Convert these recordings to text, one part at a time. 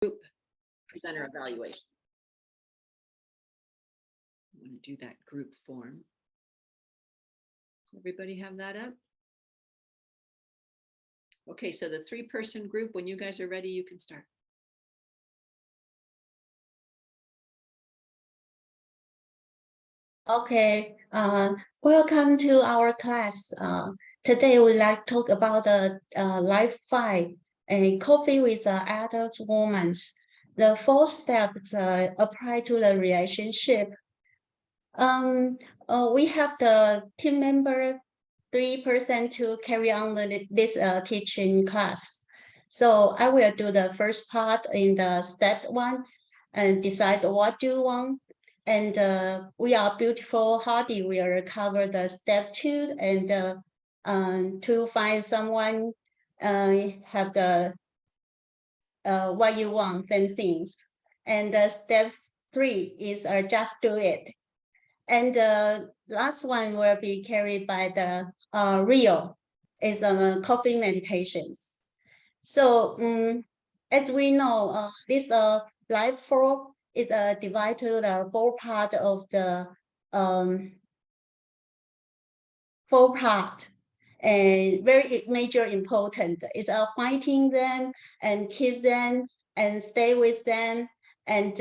group presenter evaluation. I'm going to do that group form. Everybody have that up? Okay, so the 3-person group, when you guys are ready, you can start. Okay, welcome to our class. Today we'd like to talk about the life 5 and coffee with adult women. The 4 steps apply to the relationship. We have the team member 3% to carry on this teaching class. So I will do the first part in the step 1 and decide what you want. And we are beautiful hardy. We will cover the step 2 and to find someone have the what you want and things. And step 3 is just do it. And the last one will be carried by the Rio, is coffee meditations. So as we know, this life 4 is divided to the 4 part of the 4 part, and very major important is finding them and keep them and stay with them and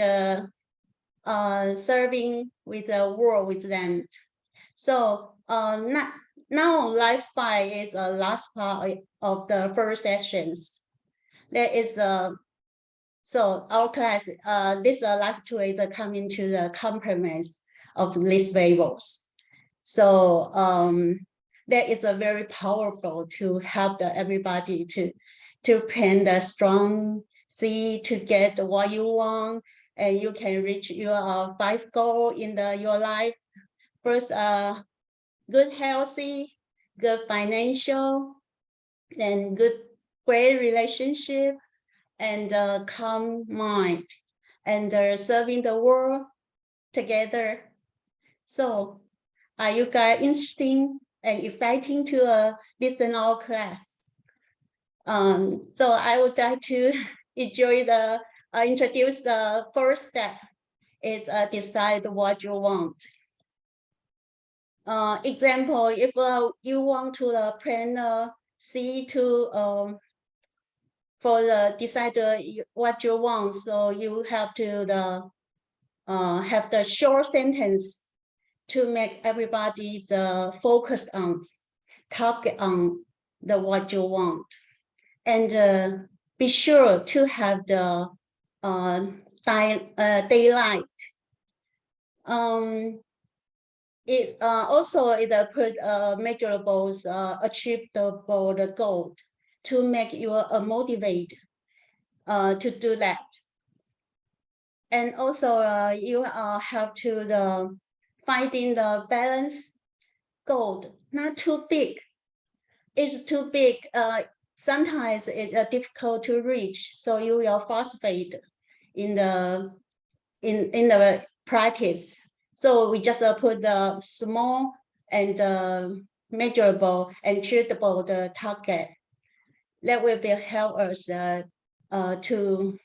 serving with the world with them. So now life 5 is the last part of the first sessions. That is so our class this life 2 is coming to the complements of these variables. So that is a very powerful to help everybody to plan the strong see to get what you want, and you can reach your 5 goal in your life. First, good healthy, good financial, then great relationship, and calm mind, and serving the world together. So, are you guys interesting and exciting to listen our class? So I would like to introduce the first step. Is decide what you want. Example, if you want to plan C to for the decide what you want, so you have to have the short sentence to make everybody focus on target on the what you want, and be sure to have the daylight. It also it put measurables, achievable the goal to make you motivate to do that. And also you have to finding the balance goal, not too big. It's too big. Sometimes it's difficult to reach, so you will frustrate in the practice. So we just put the small and measurable and treatable the target. That will be help us to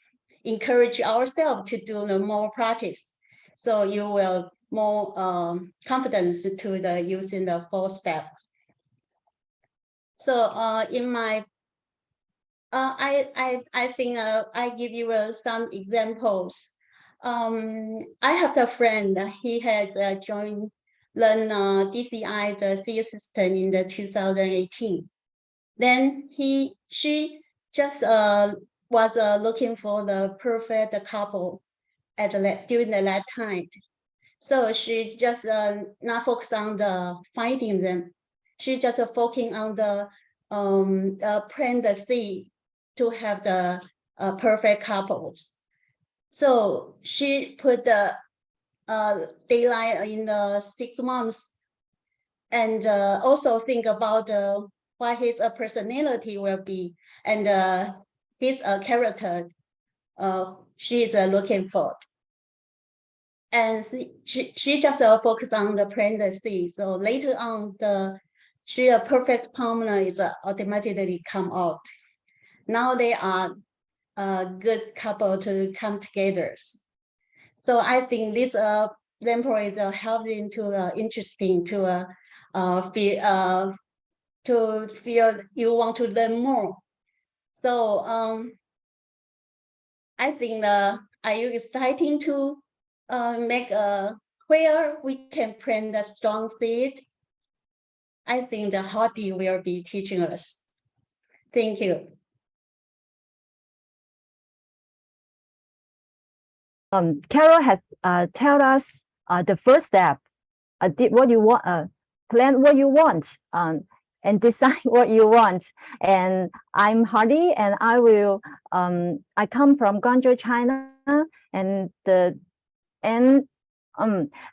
encourage ourselves to do the more practice. So you will more confidence to the using the 4 steps. So in my I think I give you some examples. I have a friend. He has learn DCI, the C assistant, in the 2018. Then she just was looking for the perfect couple during that time. So she just not focus on the finding them. She just focusing on the plan the C to have the perfect couples. So she put the deadline in the 6 months, and also think about what his personality will be, and his character she is looking for. And she just focus on the pregnancy. So later on, she perfect partner is automatically come out. Now they are good couple to come together. So I think this example is helping to interesting to feel you want to learn more. So I think are you exciting to make where we can plant the strong seed? I think the Hadi will be teaching us. Thank you. Carol had tell us the first step. Did what you want, plan what you want, and decide what you want. And I'm Hardy, and I come from Guangzhou, China, and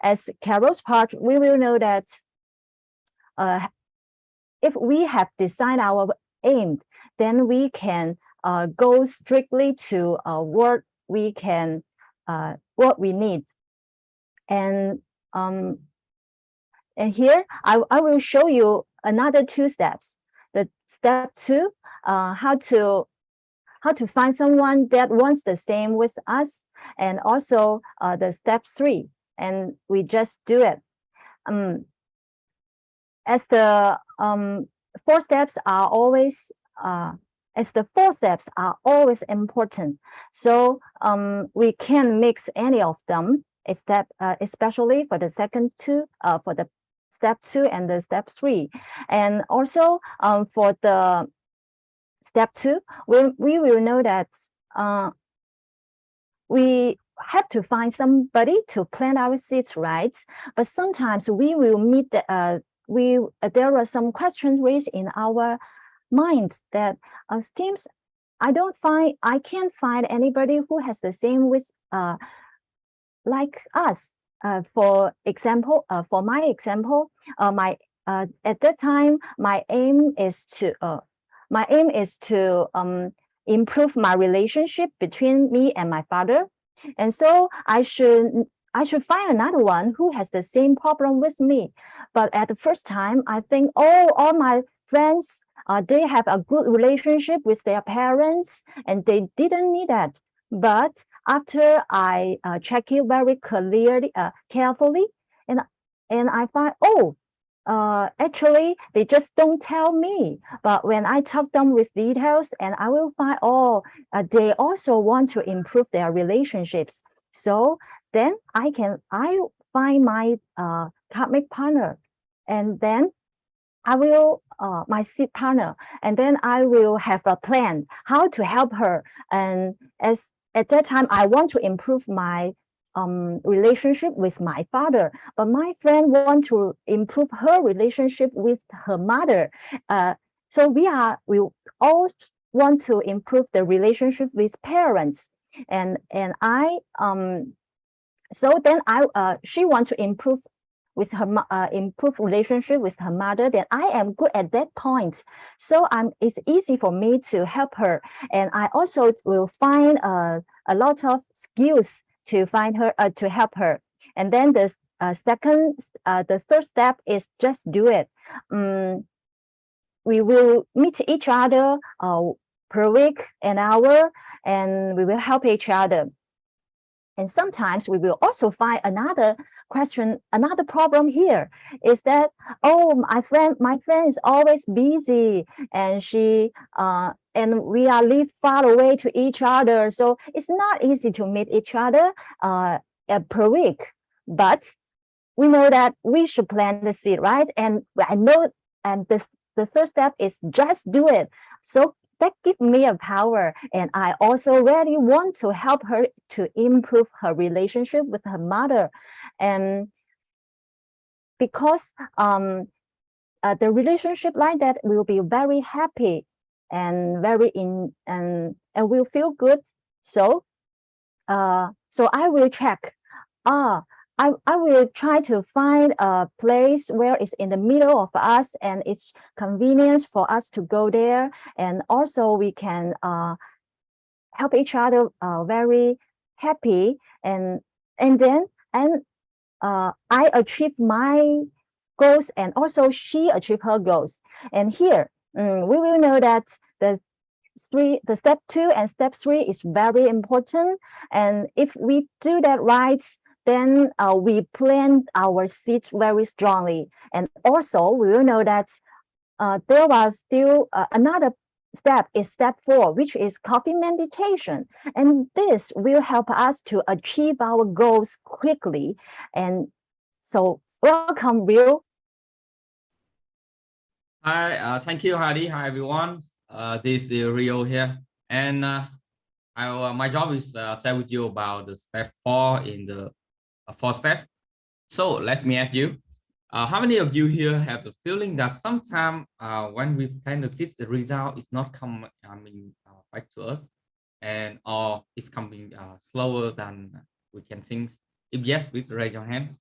as Carol's part, we will know that if we have decided our aim, then we can go strictly to what we need. And here I will show you another 2 steps. The step 2, how to find someone that wants the same with us, and also the step 3, and we just do it. As the 4 steps are always important, so we can mix any of them, especially for the second 2, for the step 2 and the step 3, and also for the step 2, we will know that we have to find somebody to plant our seeds, right? But sometimes we will meet there are some questions raised in our mind that seems I can't find anybody who has the same with like us. For example, for my example, at that time my aim is to improve my relationship between me and my father, and so I should find another one who has the same problem with me. But at the first time, I think all my friends, they have a good relationship with their parents, and they didn't need that. But after I check it very clearly, carefully, and I find, actually, they just don't tell me. But when I talk them with details, and I will find, they also want to improve their relationships. So then I find my karmic partner, and then I will my seed partner, and then I will have a plan how to help her. And at that time, I want to improve my relationship with my father, but my friend want to improve her relationship with her mother. So we all want to improve the relationship with parents, and I so then she want to improve with her improve relationship with her mother. Then I am good at that point, so it's easy for me to help her, and I also will find a lot of skills to find her to help her. And then the third step is just do it. We will meet each other per week, an hour, and we will help each other. And sometimes we will also find another question, another problem here is that, my friend is always busy, and and we live far away to each other, so it's not easy to meet each other per week. But we know that we should plant the seed, right? And I know, and the third step is just do it. So that gives me a power, and I also really want to help her to improve her relationship with her mother, and because the relationship like that will be very happy and and will feel good. So I will check. I will try to find a place where it's in the middle of us and it's convenient for us to go there. And also we can help each other very happy. And then I achieve my goals, and also she achieve her goals. And here we will know that the the step 2 and step 3 is very important. And if we do that right, then we plan our seeds very strongly. And also we will know that there was still another step is step 4, which is coffee meditation. And this will help us to achieve our goals quickly. And so welcome, Will. Hi, thank you, Heidi. Hi, everyone. This is Rio here. And my job is share with you about the step 4 in the 4 step. So let me ask you, how many of you here have the feeling that sometimes when we plan the seeds, the result is not coming back to us, and or it's coming slower than we can think? If yes, please raise your hands.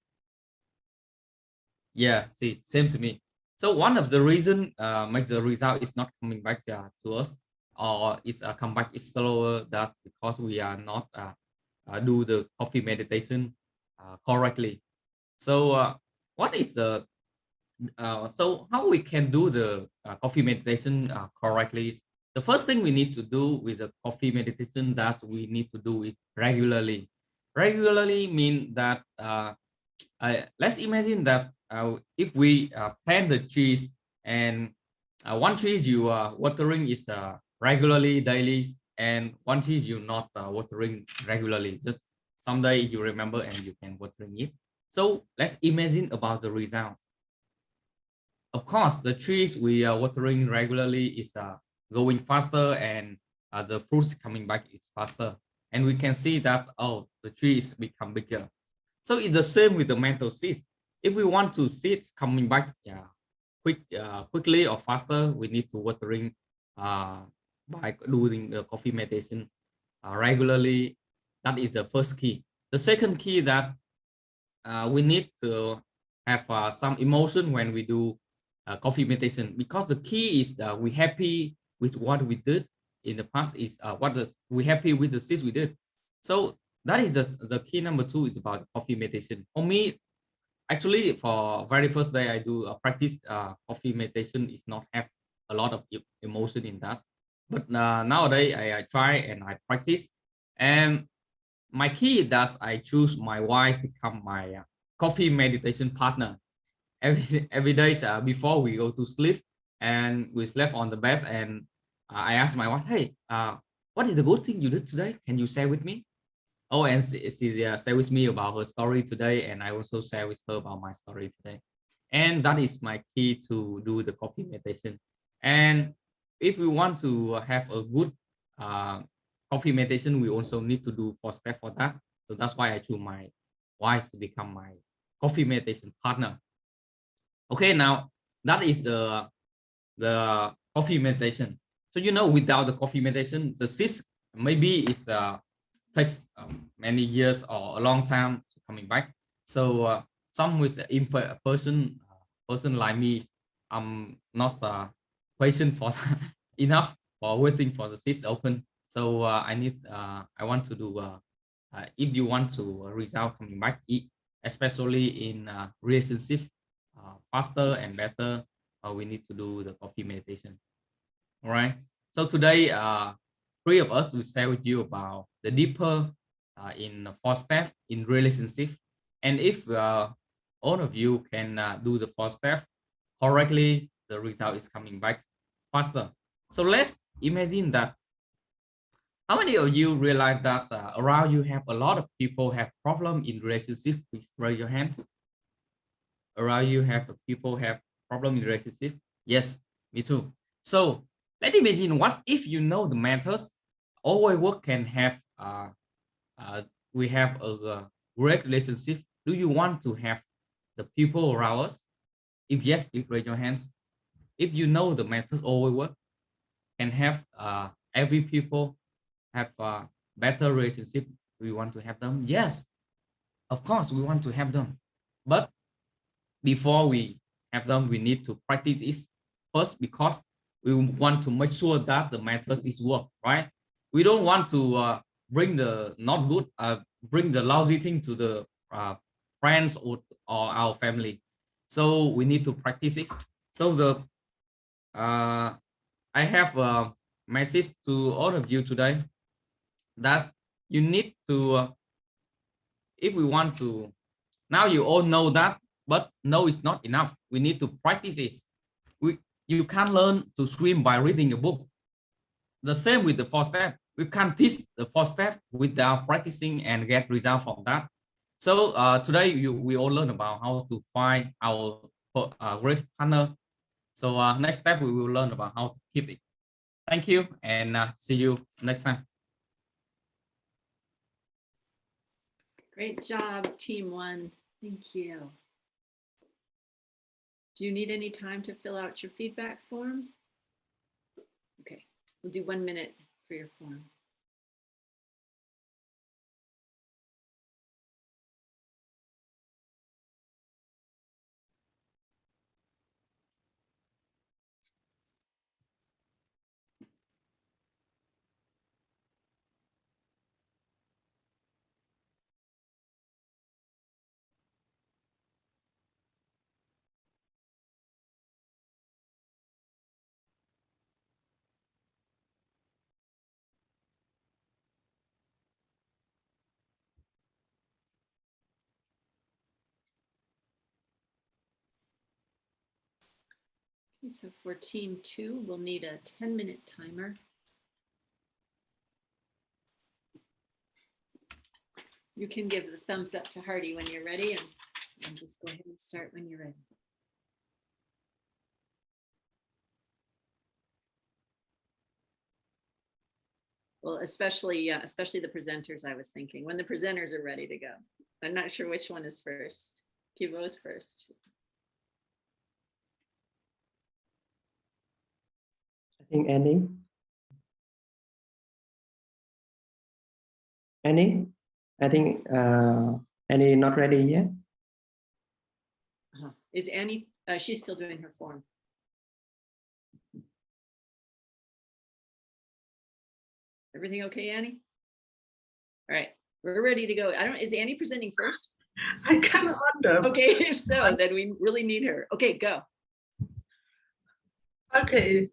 Yeah, see, same to me. So one of the reason makes the result is not coming back to us, or it's come back is slower. That's because we are not do the coffee meditation correctly. So what is the so how we can do the coffee meditation correctly? Is the first thing we need to do with the coffee meditation that we need to do it regularly. Regularly mean that let's imagine that if we plant the trees, and one tree you are watering is regularly daily, and one tree you not watering regularly, just someday you remember and you can watering it. So let's imagine about the result. Of course, the trees we are watering regularly is going faster, and the fruits coming back is faster, and we can see that, oh, the tree is become bigger. So it's the same with the mental seeds. If we want to seeds coming back quickly or faster, we need to watering by doing the coffee meditation regularly. That is the first key. The second key that we need to have some emotion when we do coffee meditation, because the key is that we happy with what we did in the past, is we happy with the seeds we did. So that is the key number 2 is about coffee meditation. For me, actually, for very first day I do practice coffee meditation is not have a lot of emotion in that, but nowadays I try and I practice, and my key is that I choose my wife become my coffee meditation partner. Every day before we go to sleep, and we slept on the bed, and I asked my wife, hey, what is the good thing you did today? Can you share with me? Oh, and she share with me about her story today, and I also share with her about my story today. And that is my key to do the coffee meditation. And if we want to have a good coffee meditation, we also need to do 4 steps for that. So that's why I choose my wife to become my coffee meditation partner. Okay, now that is the coffee meditation. So without the coffee meditation, the seeds maybe it's takes many years or a long time to coming back. So some with person like me, I'm not patient for enough for waiting for the seeds open. So I want to do if you want to result coming back, especially in relationship, faster and better, we need to do the coffee meditation. All right. So today, 3 of us will share with you about the deeper in the 4 steps in relationship. And if all of you can do the 4 steps correctly, the result is coming back faster. So let's imagine that. How many of you realize that around you have a lot of people have problem in relationship? Please raise your hands. Around you have people have problem in relationship? Yes, me too. So let's imagine, what if you know the methods our work can have we have a great relationship? Do you want to have the people around us? If yes, please raise your hands. If you know the methods our work can have every people have a better relationship, we want to have them. Yes, of course we want to have them, but before we have them, we need to practice it first, because we want to make sure that the method is work, right? We don't want to bring the not good, bring the lousy thing to the friends or our family. So we need to practice it. So I have message to all of you today. That you need to, if we want to, now you all know that, but no, it's not enough. We need to practice it. You can't learn to swim by reading a book. The same with the 4 steps. We can't teach the 4 steps without practicing and get results from that. So today we all learn about how to find our great partner. So next step we will learn about how to keep it. Thank you, and see you next time. Great job, team 1. Thank you. Do you need any time to fill out your feedback form? Okay, we'll do 1 minute for your form. Okay, so for team 2, we'll need a 10-minute timer. You can give the thumbs up to Hardy when you're ready, and just go ahead and start when you're ready. Well, especially the presenters, I was thinking, when the presenters are ready to go. I'm not sure which one is first. Kibo is first. I think Annie. Annie? I think Annie not ready yet. Is Annie, she's still doing her form. Everything okay, Annie? All right, we're ready to go. Is Annie presenting first? I kind of wonder. Okay, if so, then we really need her. Okay, go. Okay,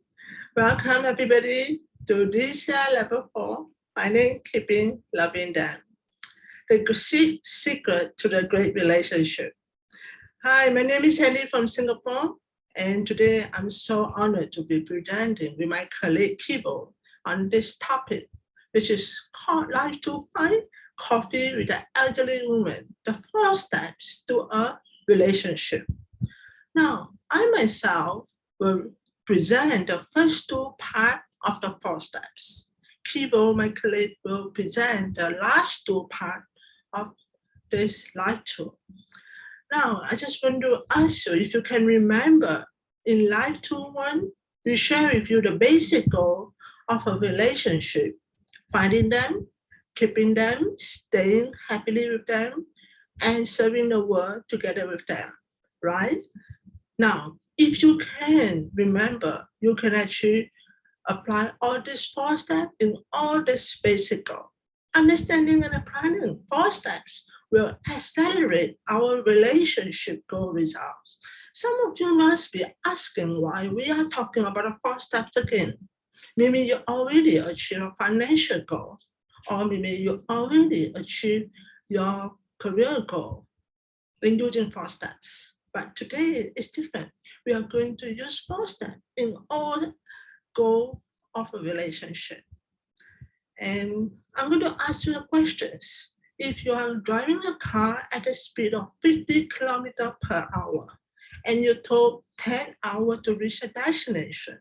welcome everybody to this level 4. My name is Keeping Loving Them. The secret to the great relationship. Hi, my name is Henny from Singapore, and today I'm so honored to be presenting with my colleague Kibo on this topic, which is called Life to Find Coffee with an Elderly Woman, the 4 steps to a relationship. Now, I myself will present the first 2 parts of the 4 steps. Kibo, my colleague, will present the last 2 parts of this life tool. Now, I just want to ask you if you can remember in Life Tool 1, we share with you the basic goal of a relationship, finding them, keeping them, staying happily with them, and serving the world together with them, right? Now, if you can remember, you can actually apply all these 4 steps in all this basic goal. Understanding and applying 4 steps will accelerate our relationship goal results. Some of you must be asking why we are talking about the 4 steps again. Maybe you already achieved a financial goal, or maybe you already achieved your career goal in using 4 steps. But today is different. We are going to use 4 steps in all goals of a relationship. And I'm going to ask you the questions. If you are driving a car at a speed of 50 kilometers per hour, and you took 10 hours to reach a destination,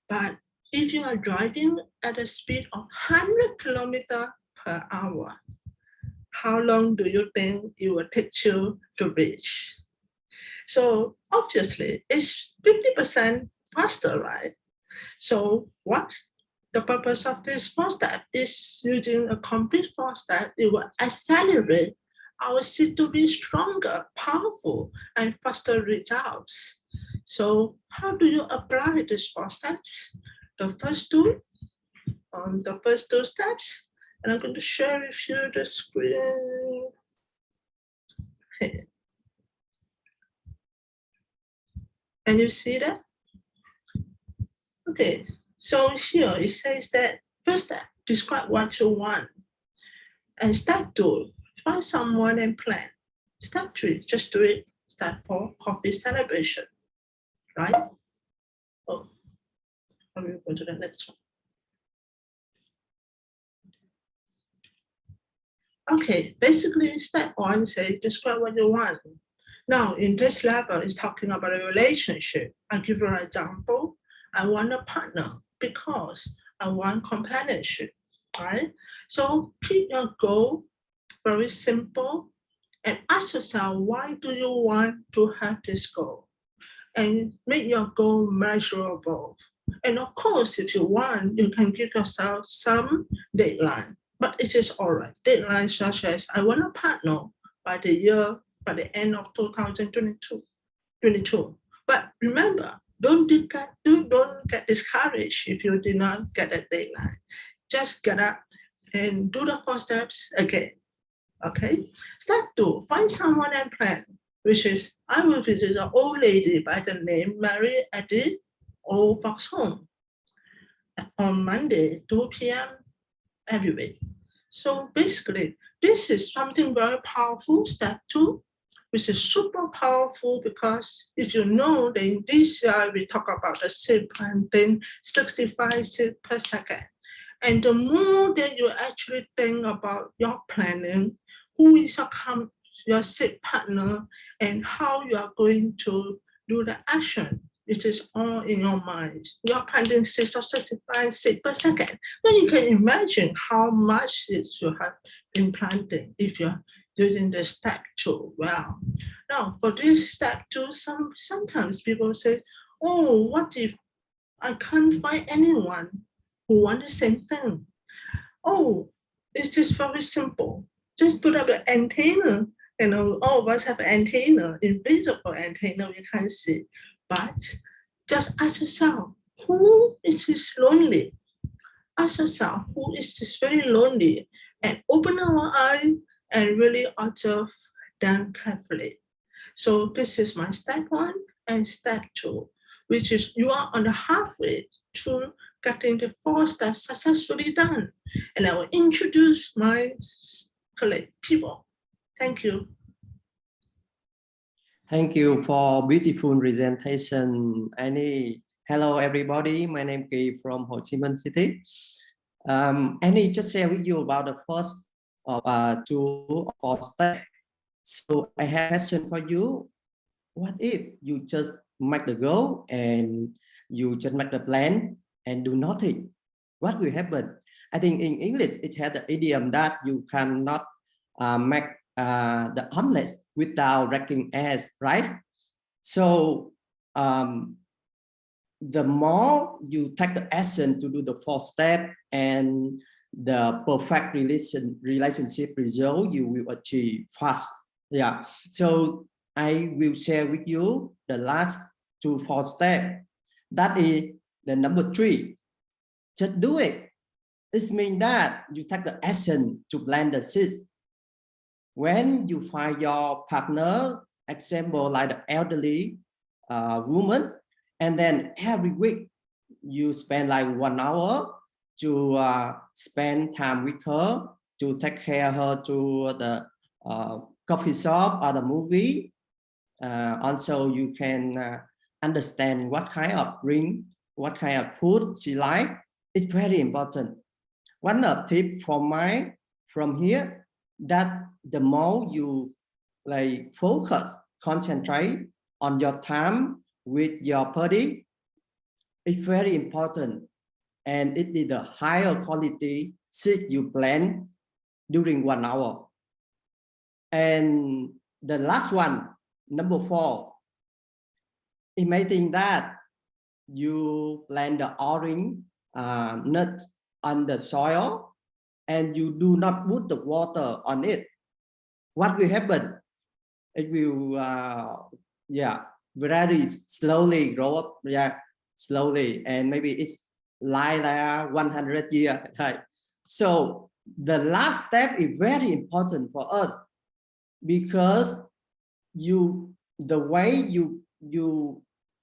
but if you are driving at a speed of 100 kilometers per hour, how long do you think it will take you to reach? So obviously, it's 50% faster, right? So what's the purpose of this 4 step is using a complete 4 step, it will accelerate our seed to be stronger, powerful, and faster results. So how do you apply these 4 steps? The first 2 steps, and I'm going to share with you the screen. Can you see that? Okay, So here it says that first step, describe what you want. And step 2, find someone and plan. Step 3, just do it. Step 4, coffee celebration, right? Oh, I will go to the next one. Okay, basically step 1 say describe what you want. Now in this level is talking about a relationship. I'll give you an example. I want a partner because I want companionship, right? So keep your goal very simple and ask yourself, why do you want to have this goal? And make your goal measurable. And of course, if you want, you can give yourself some deadline, but it is all right. Deadlines such as I want a partner by the end of 2022. But remember, don't get discouraged if you did not get a deadline. Just get up and do the 4 steps again. Okay. Step 2, find someone and plan, which is I will visit an old lady by the name Mary at the old folks home on Monday, 2 p.m. every week. So basically, this is something very powerful, step 2, which is super powerful because if you know that in this year we talk about the SIP and then 65 SIP per second. And the more that you actually think about your planning, who is your SIP partner and how you are going to do the action, it is all in your mind. You're planning 6 or 65 SIP per second. Then you can imagine how much SIPs you have been planting if you're using the step 2 well. Now for this step 2, sometimes people say, oh, what if I can't find anyone who want the same thing? Oh, it's just very simple. Just put up an antenna. You know, all of us have antenna, invisible antenna we can't see. But just ask yourself, who is this lonely? Ask yourself, who is this very lonely? And open our eye and really observe them carefully. So this is my step 1 and step 2, which is you are on the halfway to getting the 4 steps successfully done. And I will introduce my colleague, people. Thank you. Thank you for beautiful presentation, Annie. Hello, everybody. My name is Kỳ from Ho Chi Minh City. Annie just share with you about the first of 2 or 4 steps. So I have a question for you. What if you just make the goal and you just make the plan and do nothing? What will happen? I think in English it had the idiom that you cannot make the omelette without breaking eggs, right? So the more you take the action to do the 4th step and the perfect relationship result you will achieve fast. Yeah. So I will share with you the last 2 4 steps. That is the number 3. Just do it. This means that you take the action to plant the seeds. When you find your partner, example like the elderly woman, and then every week you spend like 1 hour to spend time with her, to take care of her to the coffee shop or the movie. Also, you can understand what kind of drink, what kind of food she likes. It's very important. One tip from here, that the more you like focus, concentrate on your time with your party, it's very important, and it is a higher quality seed you plan during 1 hour. And the last one, number 4, imagine that you plant the orange nut on the soil and you do not put the water on it. What will happen? It will very slowly grow up, slowly, and maybe it's like 100 years. Right? So the last step is very important for us, because the way you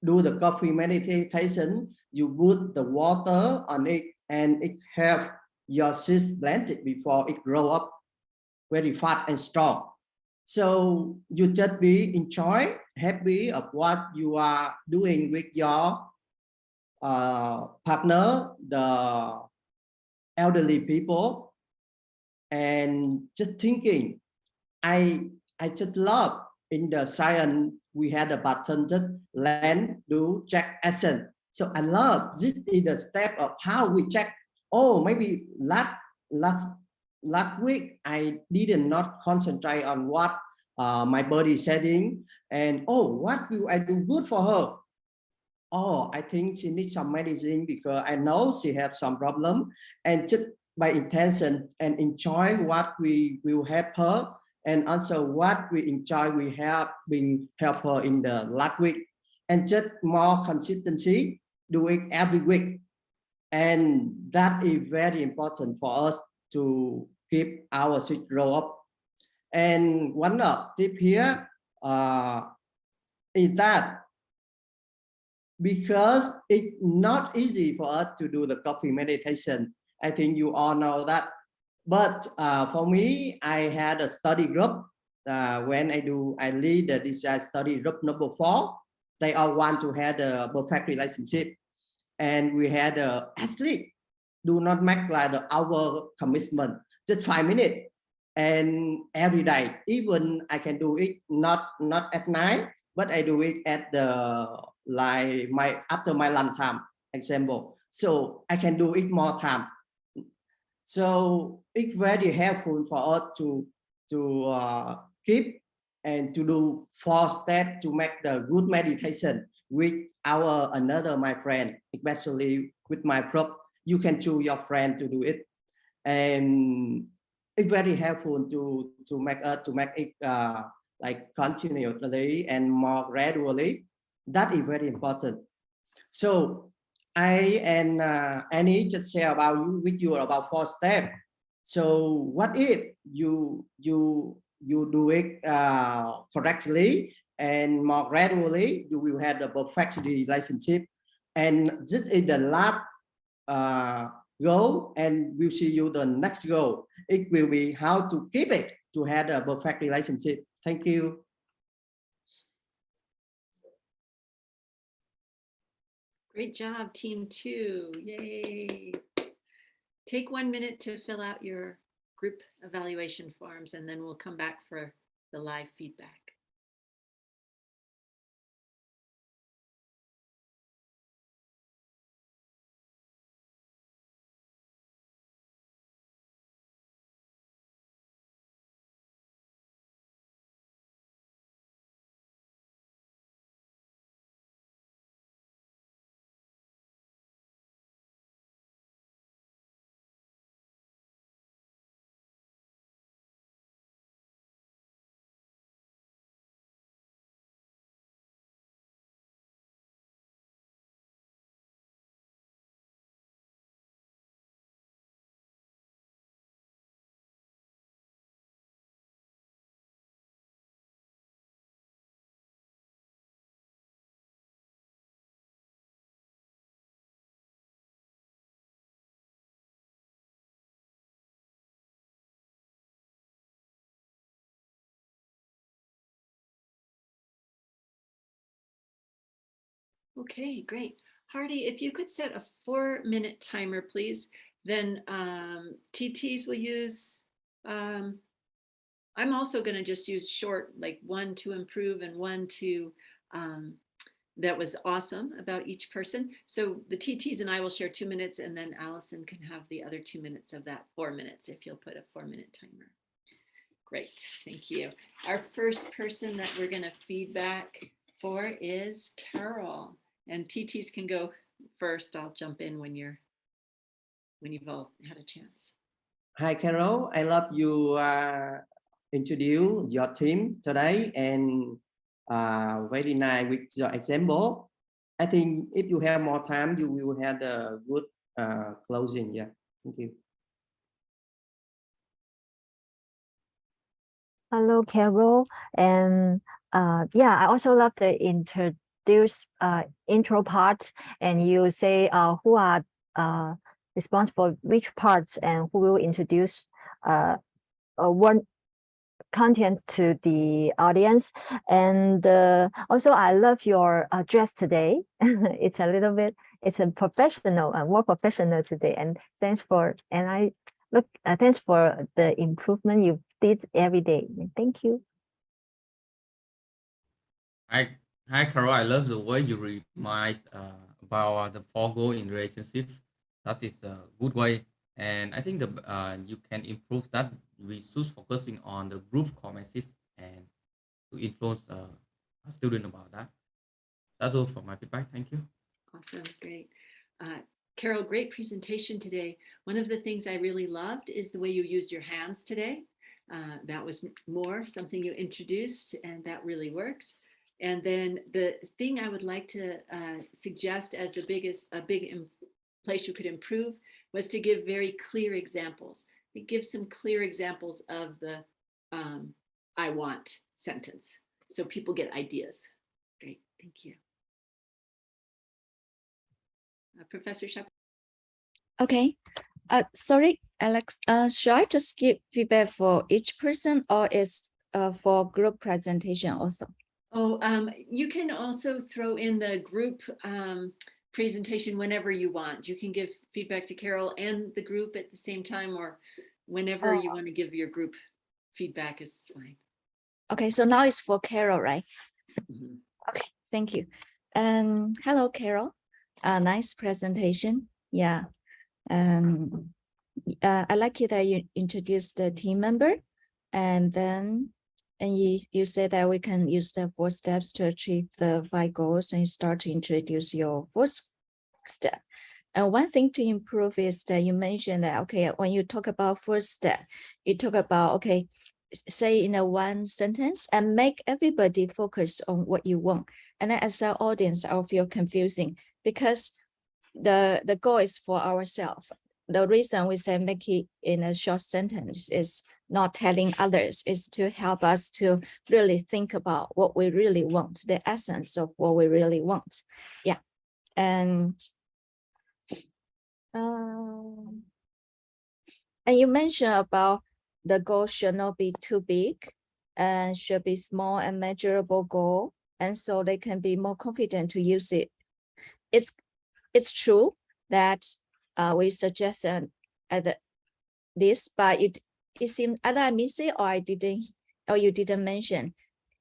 do the coffee meditation, you put the water on it and it have your seeds planted before it grow up very fast and strong. So you just be enjoy, happy of what you are doing with your partner, the elderly people, and just thinking, I just love in the science we had a button just land, do, check, action. So I love this is the step of how we check. Oh, maybe last week I did not concentrate on what my body is saying, and oh, what will I do good for her? Oh, I think she needs some medicine because I know she has some problem, and just by intention and enjoy what we will help her, and also what we enjoy we have been help her in the last week, and just more consistency, do it every week, and that is very important for us to keep our seed grow up. And one tip here is that because it's not easy for us to do the coffee meditation. I think you all know that. But for me, I had a study group. When I lead the design study group number 4. They all want to have a perfect relationship. And we had athlete do not make like the hour commitment, just 5 minutes. And every day, even I can do it not at night, but I do it at the like after my lunch time, example. So I can do it more time. So it's very helpful for us to keep and to do 4 steps to make the good meditation with another my friend, especially with my group. You can choose your friend to do it, and it's very helpful to make it like continually and more gradually. That is very important. So I and Annie just share about with you about 4 steps. So what if you do it correctly and more gradually, you will have the perfect relationship. And this is the last goal, and we'll see you the next goal. It will be how to keep it to have a perfect relationship. Thank you. Great job, team 2. Yay. Take 1 minute to fill out your group evaluation forms, and then we'll come back for the live feedback. Okay, great. Hardy, if you could set a 4-minute timer, please, then TTs will use, I'm also going to just use short, like 1 to improve and 1 to, that was awesome about each person. So the TTs and I will share 2 minutes, and then Allison can have the other 2 minutes of that 4 minutes if you'll put a 4-minute timer. Great, thank you. Our first person that we're going to feedback for is Carol, and TTs can go first. I'll jump in when you've all had a chance. Hi, Carol. I love you introduce your team today, and very nice with your example. I think if you have more time, you will have a good closing. Yeah, thank you. Hello, Carol. And yeah, I also love the introduce intro part, and you say who are responsible for which parts and who will introduce one content to the audience. And also I love your dress today. It's a little bit, it's a professional, more professional today. And thanks for the improvement you did every day. Thank you. Hi, Carol. I love the way you remind about the 4 goals in relationship. That is a good way, and I think you can improve that. We should focusing on the group comments and to influence a student about that. That's all for my feedback. Thank you. Awesome, great. Carol, great presentation today. One of the things I really loved is the way you used your hands today. That was more something you introduced, and that really works. And then the thing I would like to suggest as a big place you could improve was to give very clear examples. Give some clear examples of the I want sentence so people get ideas. Great, thank you. Professor Shep. Okay. Sorry, Alex. Should I just give feedback for each person, or is for group presentation also? Oh, you can also throw in the group presentation whenever you want. You can give feedback to Carol and the group at the same time, or whenever you want to give your group feedback is fine. Okay, so now it's for Carol, right? Mhm. Okay, thank you. Hello, Carol. Nice presentation. Yeah. I like it that you introduced the team member, and then you said that we can use the 4 steps to achieve the 5 goals, and you start to introduce your 4th step. And one thing to improve is that you mentioned that, okay, when you talk about 1st step, you talk about, okay, say in a 1 sentence and make everybody focus on what you want. And then as an audience, I'll feel confusing because the goal is for ourselves. The reason we say make it in a short sentence is not telling others, is to help us to really think about what we really want, the essence of what we really want. Yeah. And you mentioned about the goal should not be too big and should be small and measurable goal, and so they can be more confident to use it. It's true that we suggest this, but it seemed either I missed it or I didn't, or you didn't mention.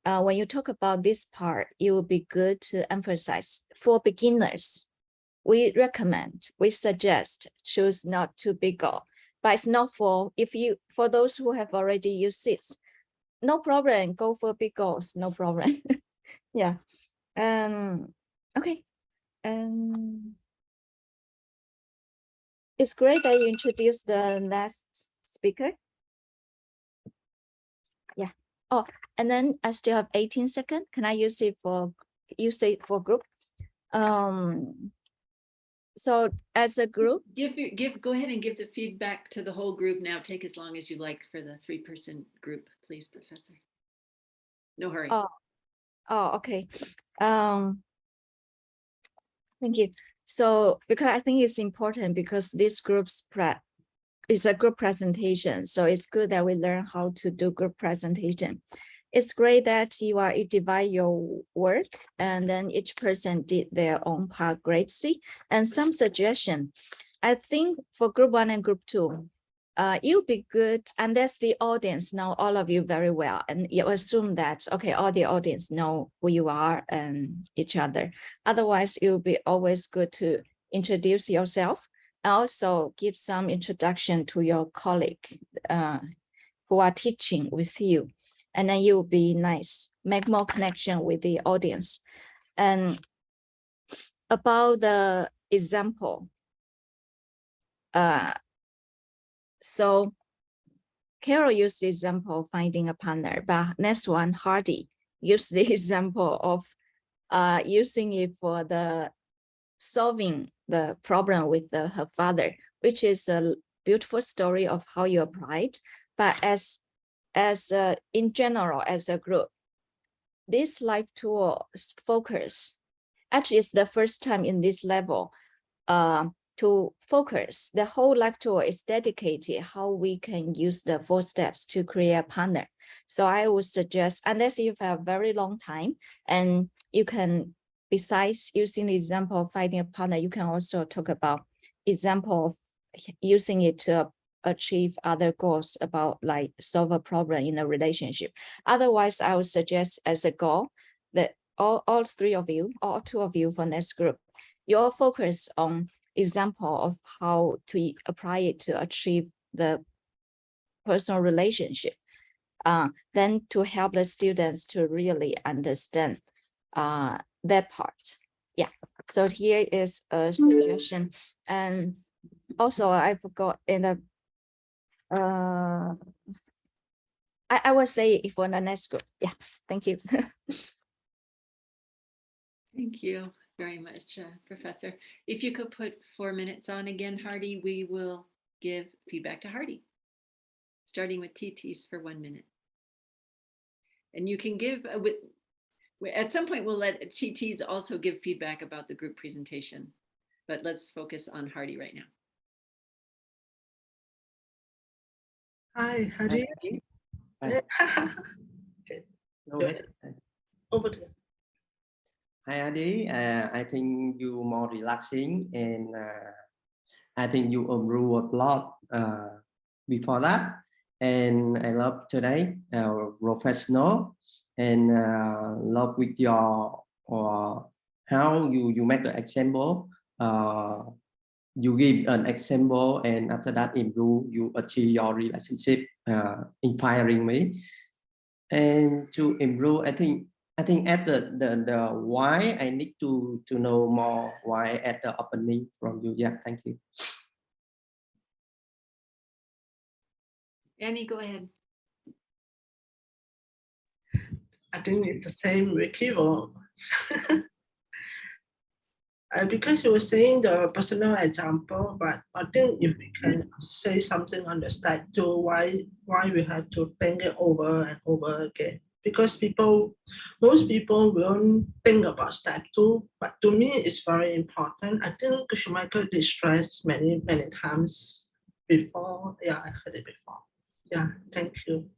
When you talk about this part, it would be good to emphasize for beginners. We suggest choose not too big goal, but it's not for for those who have already used it. No problem, go for big goals, no problem. Yeah. Okay. It's great that you introduced the next speaker. Yeah. Oh, and then I still have 18 seconds. Can I use it for group? So as a group, Go ahead and give the feedback to the whole group now. Take as long as you like for the 3-person group, please, Professor. No hurry. Oh, okay. Thank you. So because I think it's important, because this group's is a group presentation, so it's good that we learn how to do group presentation. It's great that you divide your work, and then each person did their own part greatly. And some suggestion, I think for group 1 and group 2, it would be good unless the audience know all of you very well, and you assume that, okay, all the audience know who you are and each other. Otherwise, it would be always good to introduce yourself, and also give some introduction to your colleague who are teaching with you. And then you will be nice, make more connection with the audience. And about the example, so Carol used the example of finding a partner, but next one, Hardy, used the example of using it for the solving the problem with her father, which is a beautiful story of how you applied. But as in general, as a group, this life tool focus actually it's the first time in this level to focus. The whole life tour is dedicated how we can use the 4 steps to create a partner. So I would suggest, unless you have a very long time, and you can, besides using the example of finding a partner, you can also talk about example of using it to achieve other goals, about like solve a problem in a relationship. Otherwise, I would suggest as a goal that all 3 of you, all 2 of you for next group, you all focus on example of how to apply it to achieve the personal relationship. Then to help the students to really understand that part. Yeah, so here is a suggestion. And also I forgot in the I will say it for the next group. Yeah, thank you. Thank you very much, Professor. If you could put 4 minutes on again, Hardy, we will give feedback to Hardy, starting with TTs for 1 minute. And you can give, at some point we'll let TTs also give feedback about the group presentation, but let's focus on Hardy right now. Hi, Hardy. Hi. Okay, Go ahead. over to you. Hi, Adi. I think you more relaxing, and I think you improve a lot before that. And I love today, professional, and love with your how you make the example. You give an example, and after that improve, you achieve your relationship, inspiring me. And to improve, I think at the why, I need to know more why at the opening from you. Yeah, thank you. Annie, go ahead. I think it's the same with Kivo. Because you were saying the personal example, but I think if we can say something on the step 2, why we have to think it over and over again. Because most people won't think about step 2, but to me it's very important. I think Schumacher did stress many times before. Yeah, I heard it before. Yeah, thank you.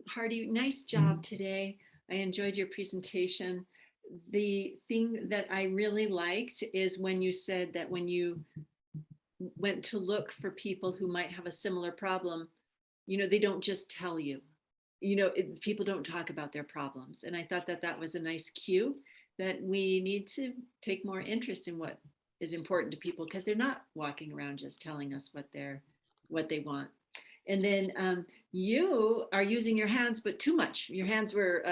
Hardy, nice job today. I enjoyed your presentation. The thing that I really liked is when you said that when you went to look for people who might have a similar problem, they don't just tell you, people don't talk about their problems. And I thought that that was a nice cue that we need to take more interest in what is important to people, because they're not walking around just telling us what they want. And then you are using your hands, but too much. Your hands were,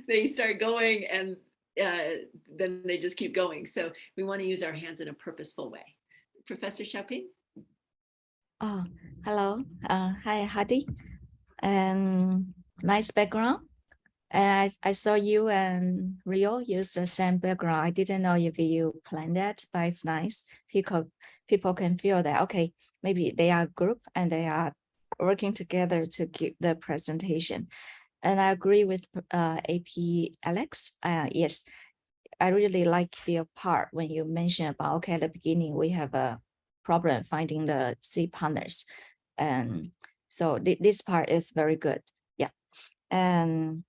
they start going, and then they just keep going. So we want to use our hands in a purposeful way. Professor Xiaoping? Oh, hello. Hi, Hardy. Nice background. I saw you and Rio use the same background. I didn't know if you planned that, but it's nice. People can feel that, okay, maybe they are a group and they are working together to give the presentation. And I agree with AP Alex. Yes, I really like the part when you mentioned about, okay, at the beginning, we have a problem finding the C partners. And so this part is very good. Yeah. And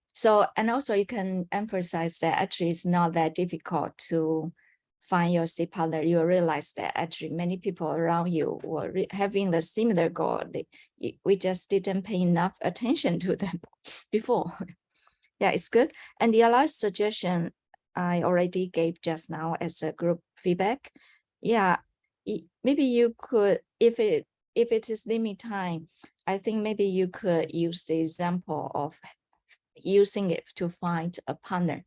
also you can emphasize that actually it's not that difficult to find your C partner. You realize that actually many people around you were having the similar goal. We just didn't pay enough attention to them before. Yeah, it's good. And the last suggestion I already gave just now as a group feedback. Yeah, maybe you could, if it is limit time, I think maybe you could use the example of using it to find a partner.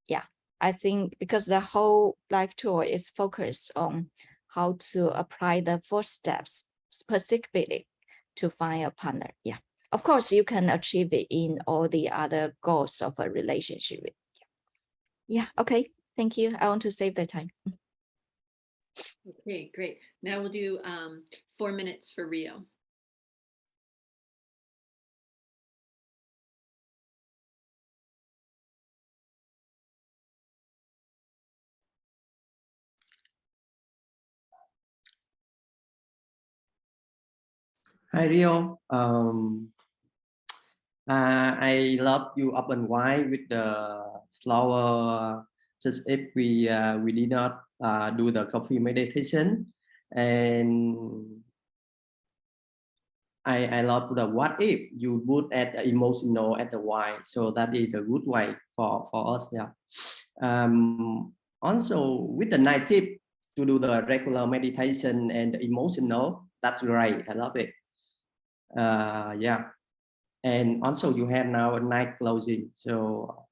Yeah, I think because the whole life tour is focused on how to apply the 4 steps specifically to find a partner. Yeah, of course you can achieve it in all the other goals of a relationship. Yeah, okay, thank you. I want to save the time. Okay, great. Now we'll do 4 minutes for Rio. Hi Rio. I love you up and white with the slower. Just if we did not do the coffee meditation, and I love the what if you put at the emotional at the why. So that is a good way for us. Yeah. Also with the night tip to do the regular meditation and the emotional. That's great. I love it. Yeah. And also you have now a night closing. So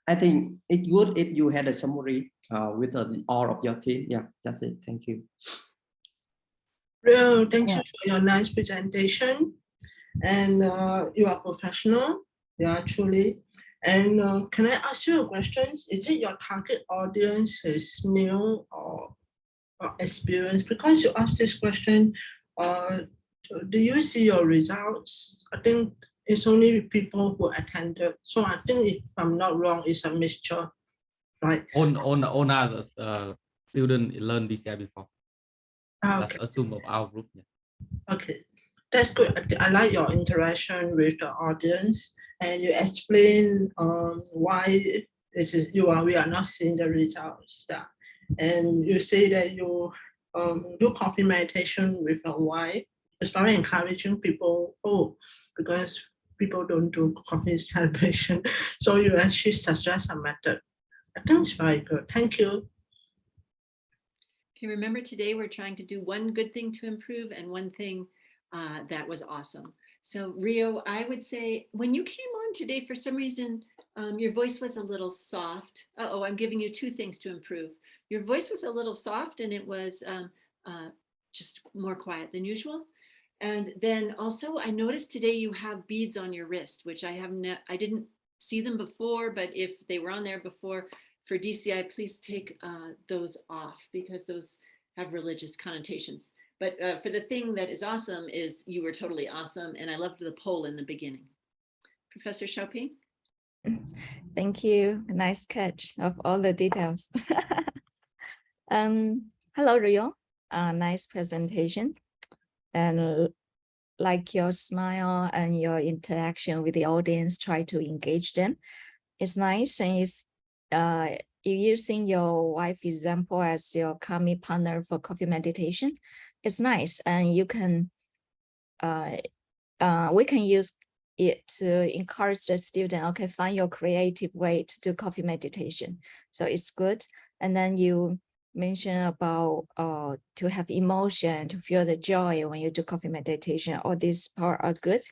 I think it's good if you had a summary with all of your team. Yeah, that's it. Thank you. Rio, thank Yeah. you for your nice presentation. And you are professional. Yeah, truly. And can I ask you a question? Is it your target audience is new or experienced? Because you asked this question, do you see your results? I think it's only people who attended. So I think if I'm not wrong, it's a mixture, right? On others student learn DCI before. That's Okay, assume of our group. Yeah. okay. That's good. I like your interaction with the audience, and you explain why this is we are not seeing the results. Yeah. And you say that you do coffee meditation with a why. It's very encouraging people. Oh, because people don't do coffee celebration, so you actually suggest a method. I think it's very good. Thank you. Okay, remember today we're trying to do one good thing to improve and one thing that was awesome. So Rio, I would say when you came on today, for some reason, your voice was a little soft. Uh-oh, I'm giving you two things to improve. Your voice was a little soft and it was just more quiet than usual. And then also I noticed today you have beads on your wrist, which I didn't see them before, but if they were on there before, for DCI, please take those off because those have religious connotations. But for the thing that is awesome is you were totally awesome. And I loved the poll in the beginning. Professor Xiaoping? Thank you. Nice catch of all the details. Hello, Rio. Nice presentation. And like your smile and your interaction with the audience, try to engage them. It's nice, and it's you using your wife example as your kami partner for coffee meditation. It's nice, and you can we can use it to encourage the student. Okay, find your creative way to do coffee meditation. So it's good. And then you mention about to have emotion, to feel the joy when you do coffee meditation. All these part are good.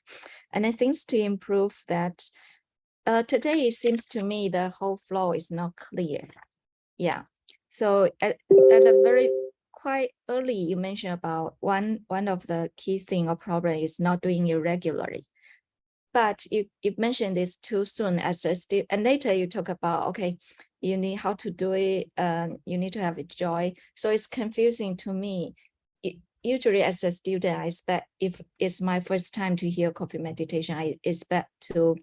And then things to improve that. Today it seems to me the whole flow is not clear. Yeah. So at a very quite early, you mentioned about one of the key thing or problem is not doing it regularly. But you mentioned this too soon as a student, and later you talk about, okay, you need how to do it, you need to have a joy. So it's confusing to me. Usually as a student, I expect if it's my first time to hear coffee meditation, I expect to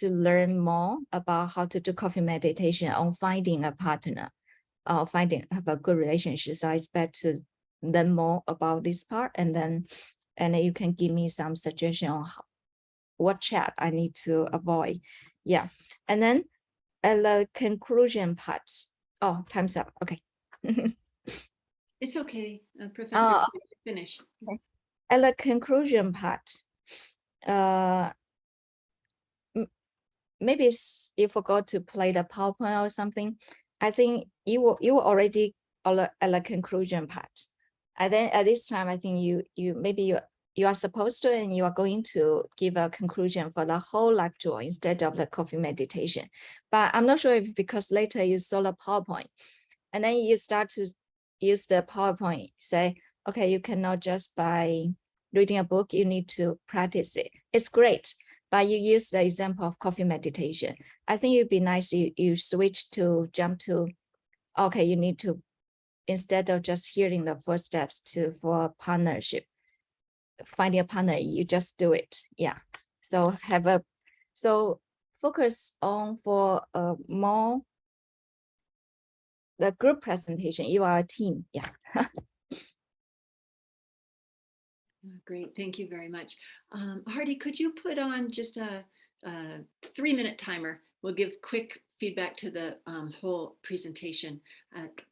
learn more about how to do coffee meditation on finding a partner, have a good relationship. So I expect to learn more about this part, and then you can give me some suggestion on what trap I need to avoid. Yeah, and then at the conclusion part. Oh, time's up. Okay. It's okay, Professor, please finish. At the conclusion part, maybe you forgot to play the PowerPoint or something. I think you were already at the conclusion part. And then at this time, I think you are supposed to, and you are going to give a conclusion for the whole life tour instead of the coffee meditation. But I'm not sure if because later you saw the PowerPoint, and then you start to use the PowerPoint, say, okay, you cannot just by reading a book, you need to practice it. It's great, but you use the example of coffee meditation. I think it'd be nice you switch to jump to, okay, you need to, instead of just hearing the first steps for partnership, finding a partner, you just do it. Yeah. So focus on for more the group presentation. You are a team. Yeah. Great, thank you very much. Hardy, could you put on just a 3-minute timer? We'll give quick feedback to the whole presentation.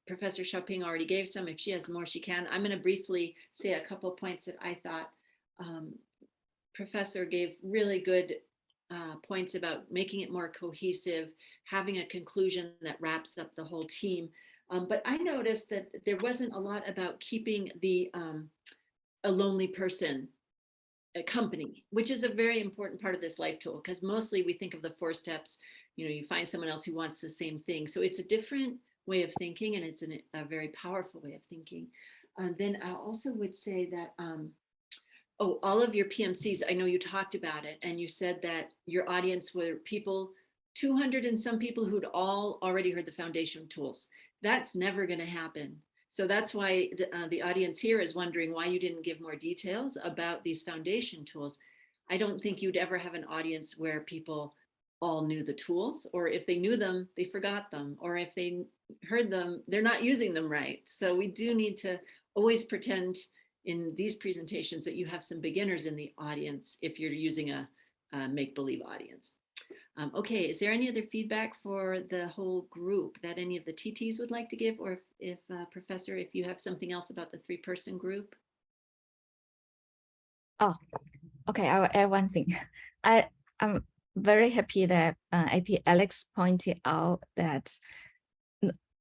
Professor Xiaoping already gave some. If she has more, she can. I'm going to briefly say a couple of points that I thought Professor gave really good points about making it more cohesive, having a conclusion that wraps up the whole team. But I noticed that there wasn't a lot about keeping the a lonely person a company, which is a very important part of this life tool, because mostly we think of the 4 steps, you know, you find someone else who wants the same thing. So it's a different way of thinking, and it's a very powerful way of thinking. Then I also would say that, oh, all of your PMCs, I know you talked about it, and you said that your audience were people, 200 and some people who'd all already heard the foundation tools. That's never going to happen. So that's why the audience here is wondering why you didn't give more details about these foundation tools. I don't think you'd ever have an audience where people all knew the tools, or if they knew them, they forgot them, or if they heard them, they're not using them right. So we do need to always pretend in these presentations that you have some beginners in the audience if you're using a make-believe audience. Okay, is there any other feedback for the whole group that any of the TTs would like to give, or if Professor, if you have something else about the 3-person group? Oh, okay, I'll add one thing. I'm very happy that AP Alex pointed out that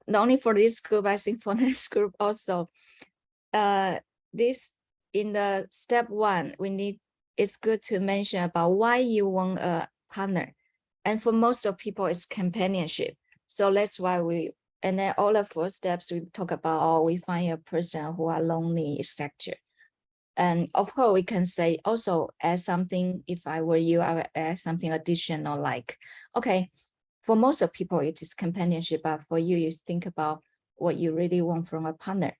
not only for this group, I think for next group also, this in the step 1, it's good to mention about why you want a partner. And for most of people, it's companionship. So that's why and then all the 4 steps we talk about, oh, we find a person who are lonely, etc. And of course, we can say also add something. If I were you, I would add something additional, like, okay, for most of people, it is companionship, but for you, you think about what you really want from a partner.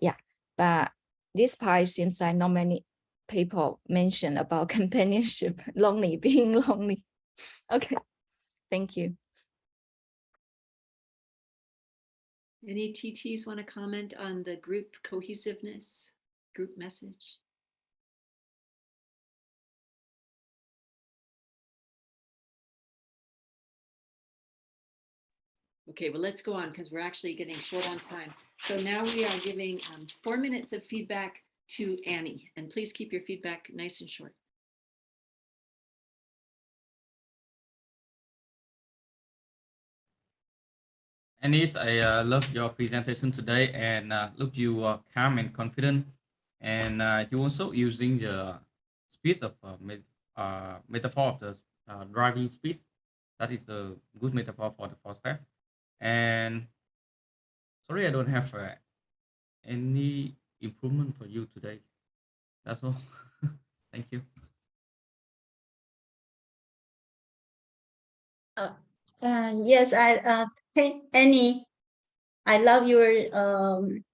Yeah, but this part seems like not many people mention about companionship, being lonely. Okay, thank you. Any TTs want to comment on the group cohesiveness, group message? Okay, well, let's go on because we're actually getting short on time. So now we are giving 4 minutes of feedback to Annie, and please keep your feedback nice and short. Anis, I love your presentation today, and look, you are calm and confident, and you also using the speed of metaphor of the driving speed. That is the good metaphor for the 4 step. And sorry, I don't have any improvement for you today. That's all. Thank you. Yes, hey, Annie, I love your,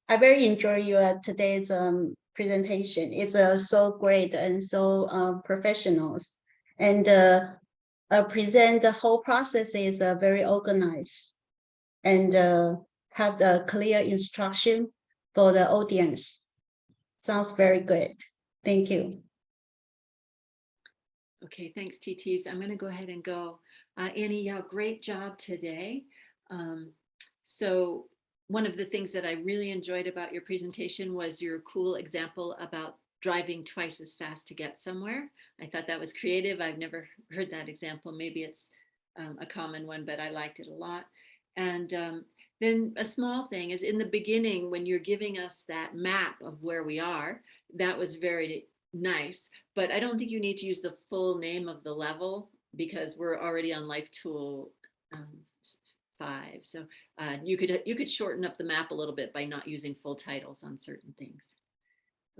I very enjoy your today's presentation. It's so great and so professionals, and present the whole process is very organized, and have the clear instruction for the audience. Sounds very good. Thank you. Okay, thanks, TTs. I'm going to go ahead and go. Annie, yeah, great job today. So one of the things that I really enjoyed about your presentation was your cool example about driving twice as fast to get somewhere. I thought that was creative. I've never heard that example. Maybe it's a common one, but I liked it a lot. And then a small thing is in the beginning, when you're giving us that map of where we are, that was very nice, but I don't think you need to use the full name of the level because we're already on Life Tool 5. So you could shorten up the map a little bit by not using full titles on certain things.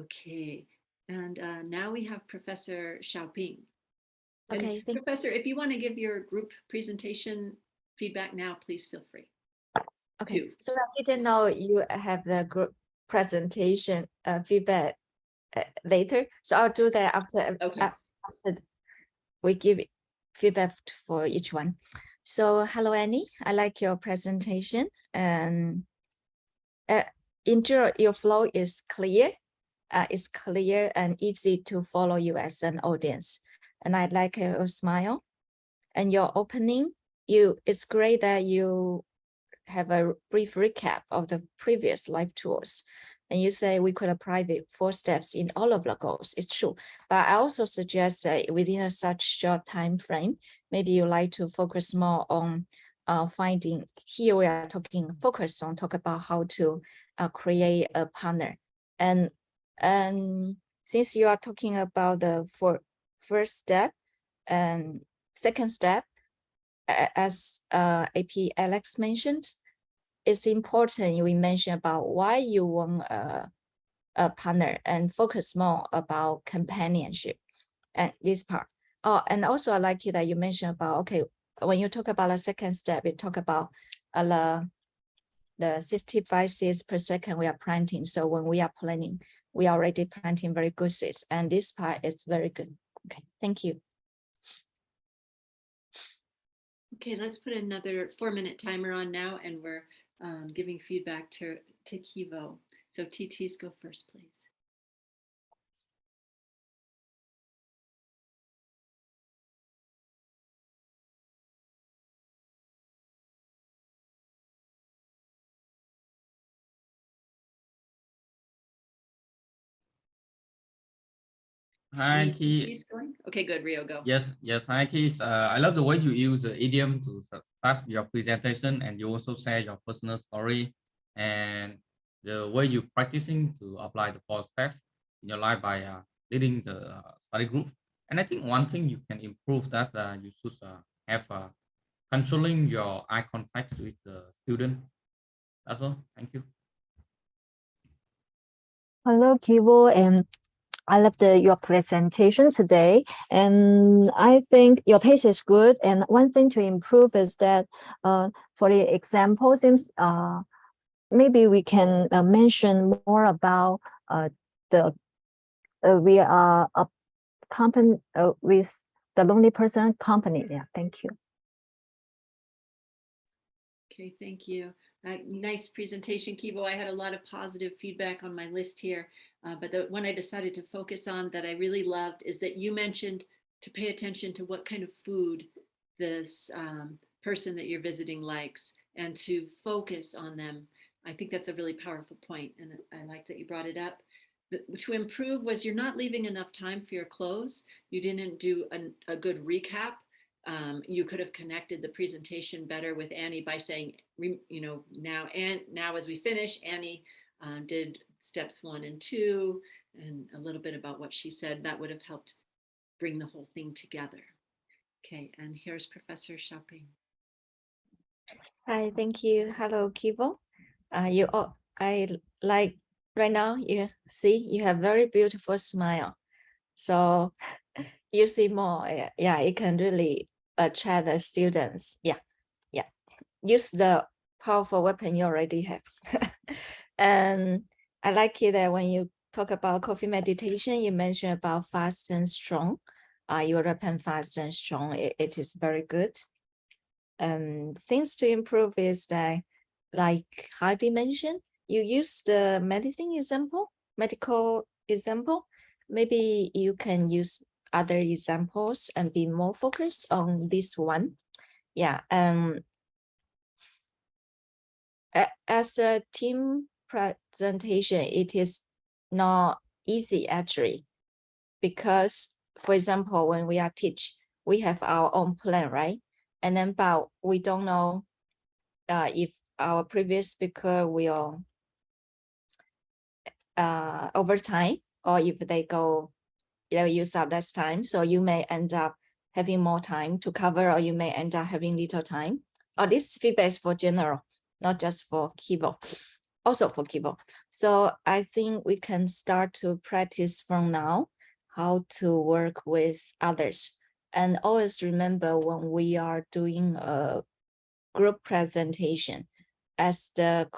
Okay, and now we have Professor Xiaoping. Okay, Professor, if you want to give your group presentation feedback now, please feel free. Okay, so I didn't know you have the group presentation feedback later, so I'll do that after, okay. After we give feedback for each one. So hello, Annie, I like your presentation, and in general, your flow is clear It's clear and easy to follow you as an audience. And I like your smile and your opening. It's great that you have a brief recap of the previous live tours. And you say we could apply the 4 steps in all of the goals. It's true. But I also suggest that within such short time frame, maybe you like to focus more on finding, here we are talk about how to create a partner. And since you are talking about the first step and second step, as AP Alex mentioned, it's important we mention about why you want a partner and focus more about companionship and this part. Oh, and also I like it that you mentioned about, okay, when you talk about the second step, you talk about the 65 seeds per second we are planting. So when we are planning, we are already planting very good seeds, and this part is very good. Okay, thank you. Okay, let's put another 4-minute timer on now, and we're giving feedback to Kivo. So TTs go first, please. Hi, Any Ki. TTs going? Okay, good. Rio, go. Yes, hi, Keith. I love the way you use the idiom to start your presentation, and you also share your personal story and the way you're practicing to apply the 4 steps in your life by leading the study group. And I think one thing you can improve that you should have controlling your eye contact with the student. That's all. Thank you. Hello, Kivo, and I love your presentation today, and I think your pace is good. And one thing to improve is that for the example, seems maybe we can mention more about we are a company with the lonely person company. Yeah, thank you. Okay, thank you. Nice presentation, Kivo. I had a lot of positive feedback on my list here, but the one I decided to focus on that I really loved is that you mentioned to pay attention to what kind of food this person that you're visiting likes and to focus on them. I think that's a really powerful point, and I like that you brought it up. To improve was you're not leaving enough time for your close. You didn't do a good recap. You could have connected the presentation better with Annie by saying, you know, now as we finish, Annie did steps 1 and 2, and a little bit about what she said. That would have helped bring the whole thing together. Okay, and here's Professor Xiaoping. Hi, thank you. Hello, Kivo. I like right now, you see, you have very beautiful smile. So you see more, yeah, it can really attract the students. Yeah. Use the powerful weapon you already have. And I like it that when you talk about coffee meditation, you mentioned about fast and strong. European fast and strong, it is very good. Things to improve is that, like Heidi mentioned, you use the medical example. Maybe you can use other examples and be more focused on this one. Yeah. As a team presentation, it is not easy actually, because for example, when we are teach, we have our own plan, right? And then, but we don't know if our previous speaker will over time, or if they'll use up less time. So you may end up having more time to cover, or you may end up having little time. Or this feedback is for general, not just for Kivo, also for Kivo. So I think we can start to practice from now how to work with others. And always remember, when we are doing a group presentation, as the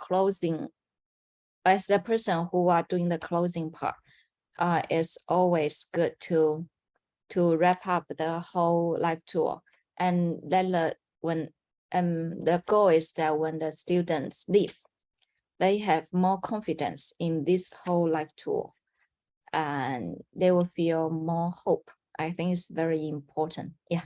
person who are doing the closing part, it's always good to wrap up the whole live tour, and when the goal is that when the students leave, they have more confidence in this whole live tour. and they will feel more hope. I think it's very important. Yeah.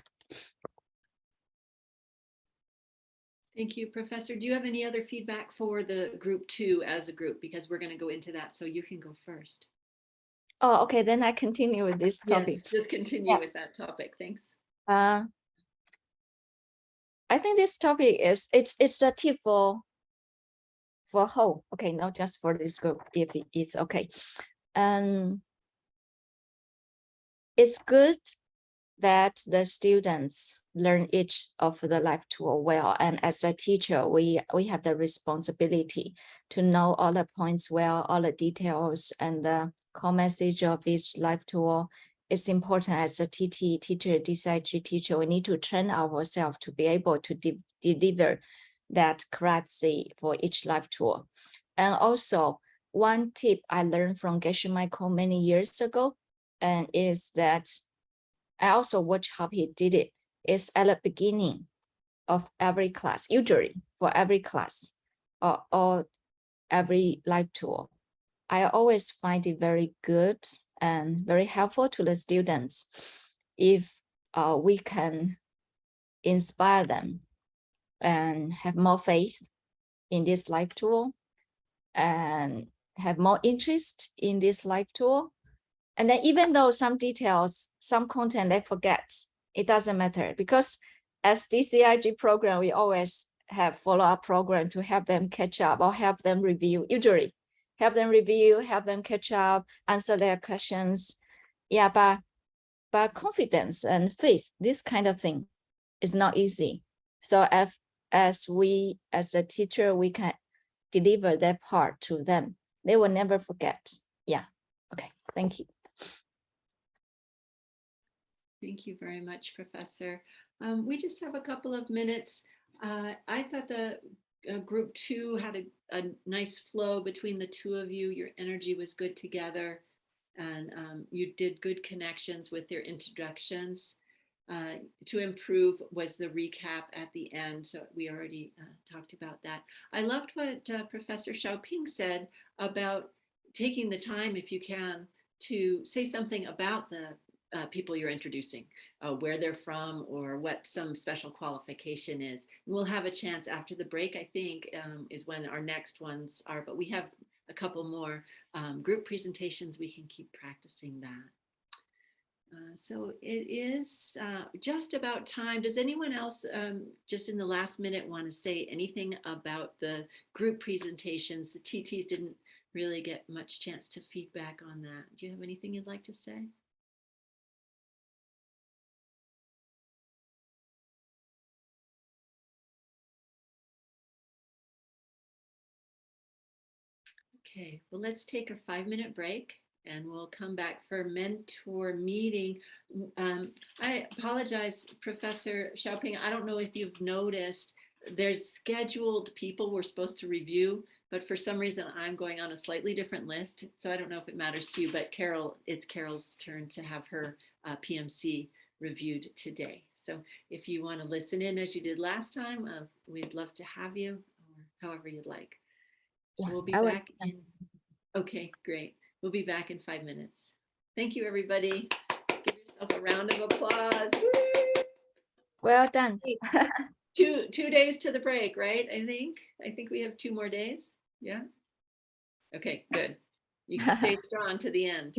Thank you, Professor. Do you have any other feedback for the group 2 as a group? Because we're going to go into that, so you can go first. Oh, okay, then I continue with this topic. Yes, just continue with that topic. Thanks. I think this topic is it's a tip for whole. Okay, not just for this group, if it's okay. And it's good that the students learn each of the life tool well. And as a teacher, we have the responsibility to know all the points well, all the details and the core message of each life tool. It's important as a TT teacher, DCIG teacher, we need to train ourselves to be able to deliver that correctly for each life tool. And also, one tip I learned from Geshe Michael many years ago, and is that I also watch how he did it, is at the beginning of every class, usually for every class or every live tool. I always find it very good and very helpful to the students if we can inspire them and have more faith in this live tool and have more interest in this live tool. And then even though some details, some content they forget, it doesn't matter, because as DCIG program, we always have follow-up program to help them catch up or help them review, usually help them review, help them catch up, answer their questions. Yeah, but confidence and faith, this kind of thing is not easy. So as a teacher, we can deliver that part to them. They will never forget. Yeah, okay, thank you. Thank you very much, Professor. We just have a couple of minutes. I thought the group 2 had a nice flow between the two of you. Your energy was good together, and you did good connections with your introductions. To improve was the recap at the end, so we already talked about that. I loved what Professor Xiaoping said about taking the time, if you can, to say something about the people you're introducing, where they're from or what some special qualification is. And we'll have a chance after the break, I think, is when our next ones are, but we have a couple more group presentations. We can keep practicing that. So it is just about time. Does anyone else just in the last minute want to say anything about the group presentations? The TTs didn't really get much chance to feedback on that. Do you have anything you'd like to say? Okay, well, let's take a 5-minute break and we'll come back for mentor meeting. I apologize, Professor Xiaoping. I don't know if you've noticed, there's scheduled people we're supposed to review, but for some reason I'm going on a slightly different list. So I don't know if it matters to you, but Carol, it's Carol's turn to have her PMC reviewed today. So if you want to listen in as you did last time, we'd love to have you, or however you'd like. So we'll be back in, okay, great. We'll be back in 5 minutes. Thank you, everybody. Give yourself a round of applause. Woo! Well done. Two days to the break, right? I think we have 2 more days. Yeah. Okay, good. You stay strong to the end.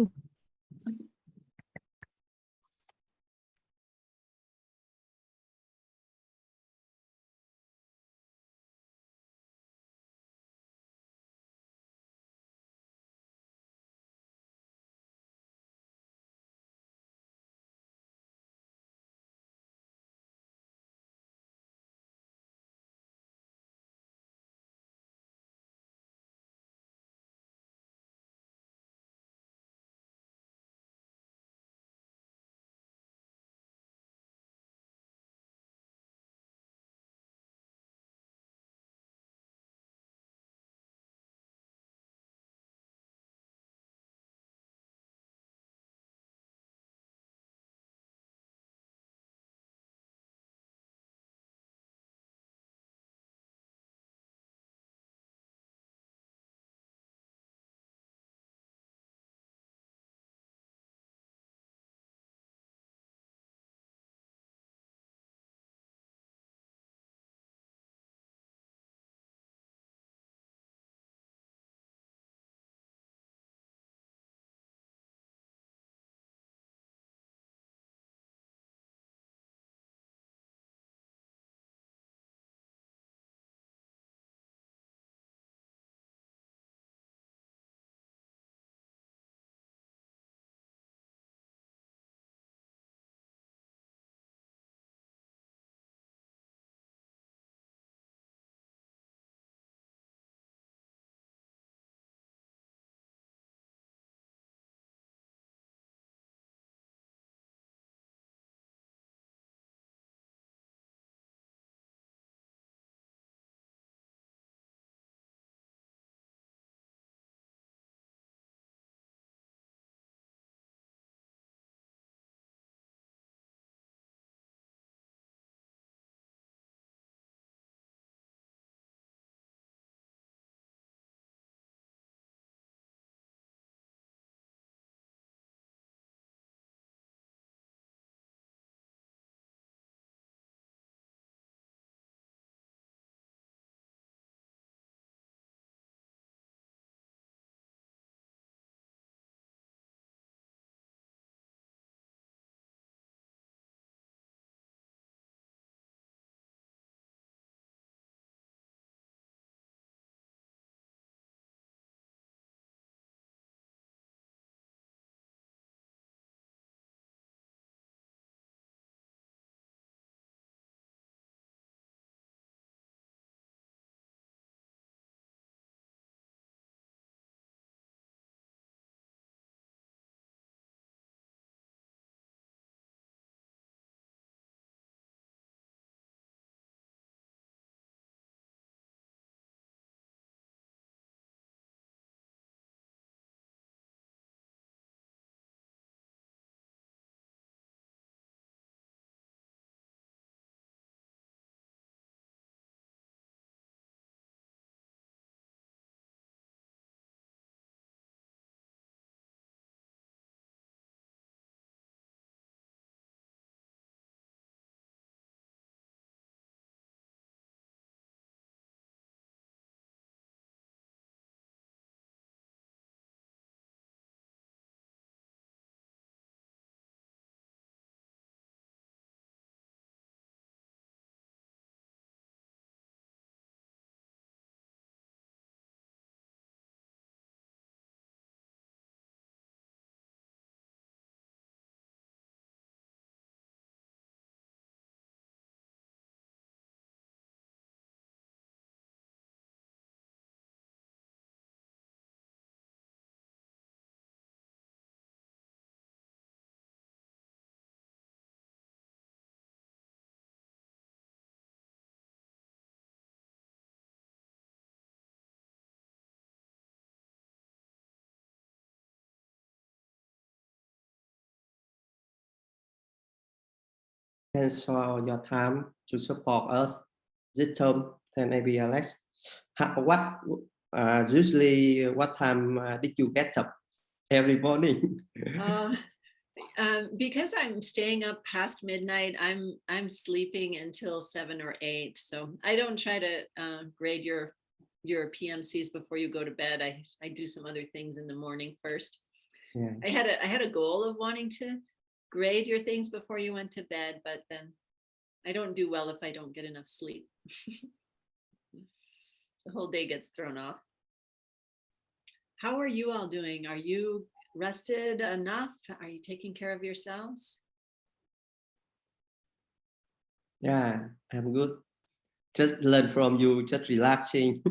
Thanks for your time to support us this term. And maybe Alex, what usually what time did you get up every morning? Because I'm staying up past midnight, I'm sleeping until 7 or 8. So I don't try to grade your PMCs before you go to bed. I do some other things in the morning first. Yeah. I had a goal of wanting to grade your things before you went to bed, but then I don't do well if I don't get enough sleep. The whole day gets thrown off. How are you all doing? Are you rested enough? Are you taking care of yourselves? Yeah, I'm good. Just learn from you, just relaxing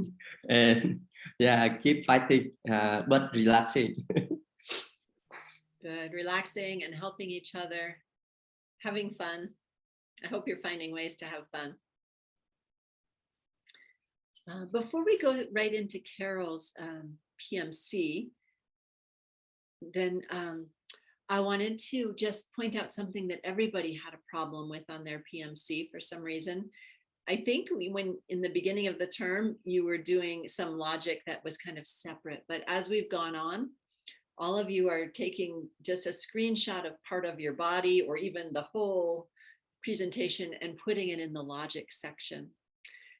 and yeah, keep fighting, but relaxing. Good, relaxing and helping each other, having fun. I hope you're finding ways to have fun. Before we go right into Carol's PMC, then I wanted to just point out something that everybody had a problem with on their PMC for some reason. I think when in the beginning of the term, you were doing some logic that was kind of separate, but as we've gone on, all of you are taking just a screenshot of part of your body or even the whole presentation and putting it in the logic section.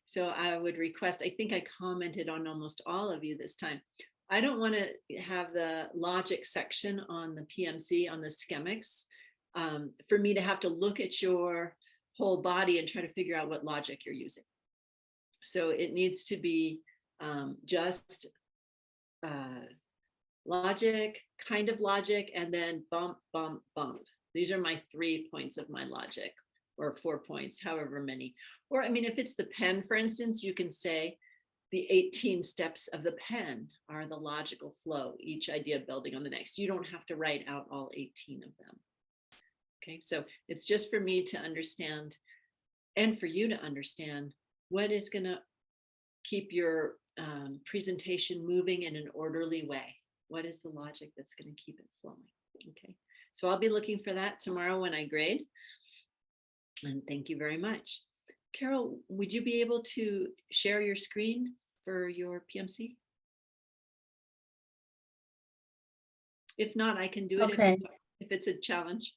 So I would request, I think I commented on almost all of you this time. I don't want to have the logic section on the PMC, on the schemics, for me to have to look at your whole body and try to figure out what logic you're using. So it needs to be just logic, kind of logic, and then bump, bump, bump. These are my 3 points of my logic, or 4 points, however many. Or I mean, if it's the pen, for instance, you can say the 18 steps of the pen are the logical flow, each idea building on the next. You don't have to write out all 18 of them. Okay, so it's just for me to understand and for you to understand what is going to keep your presentation moving in an orderly way. What is the logic that's going to keep it flowing? Okay, so I'll be looking for that tomorrow when I grade. And thank you very much. Carol, would you be able to share your screen for your PMC? If not, I can do it Okay. if it's a challenge.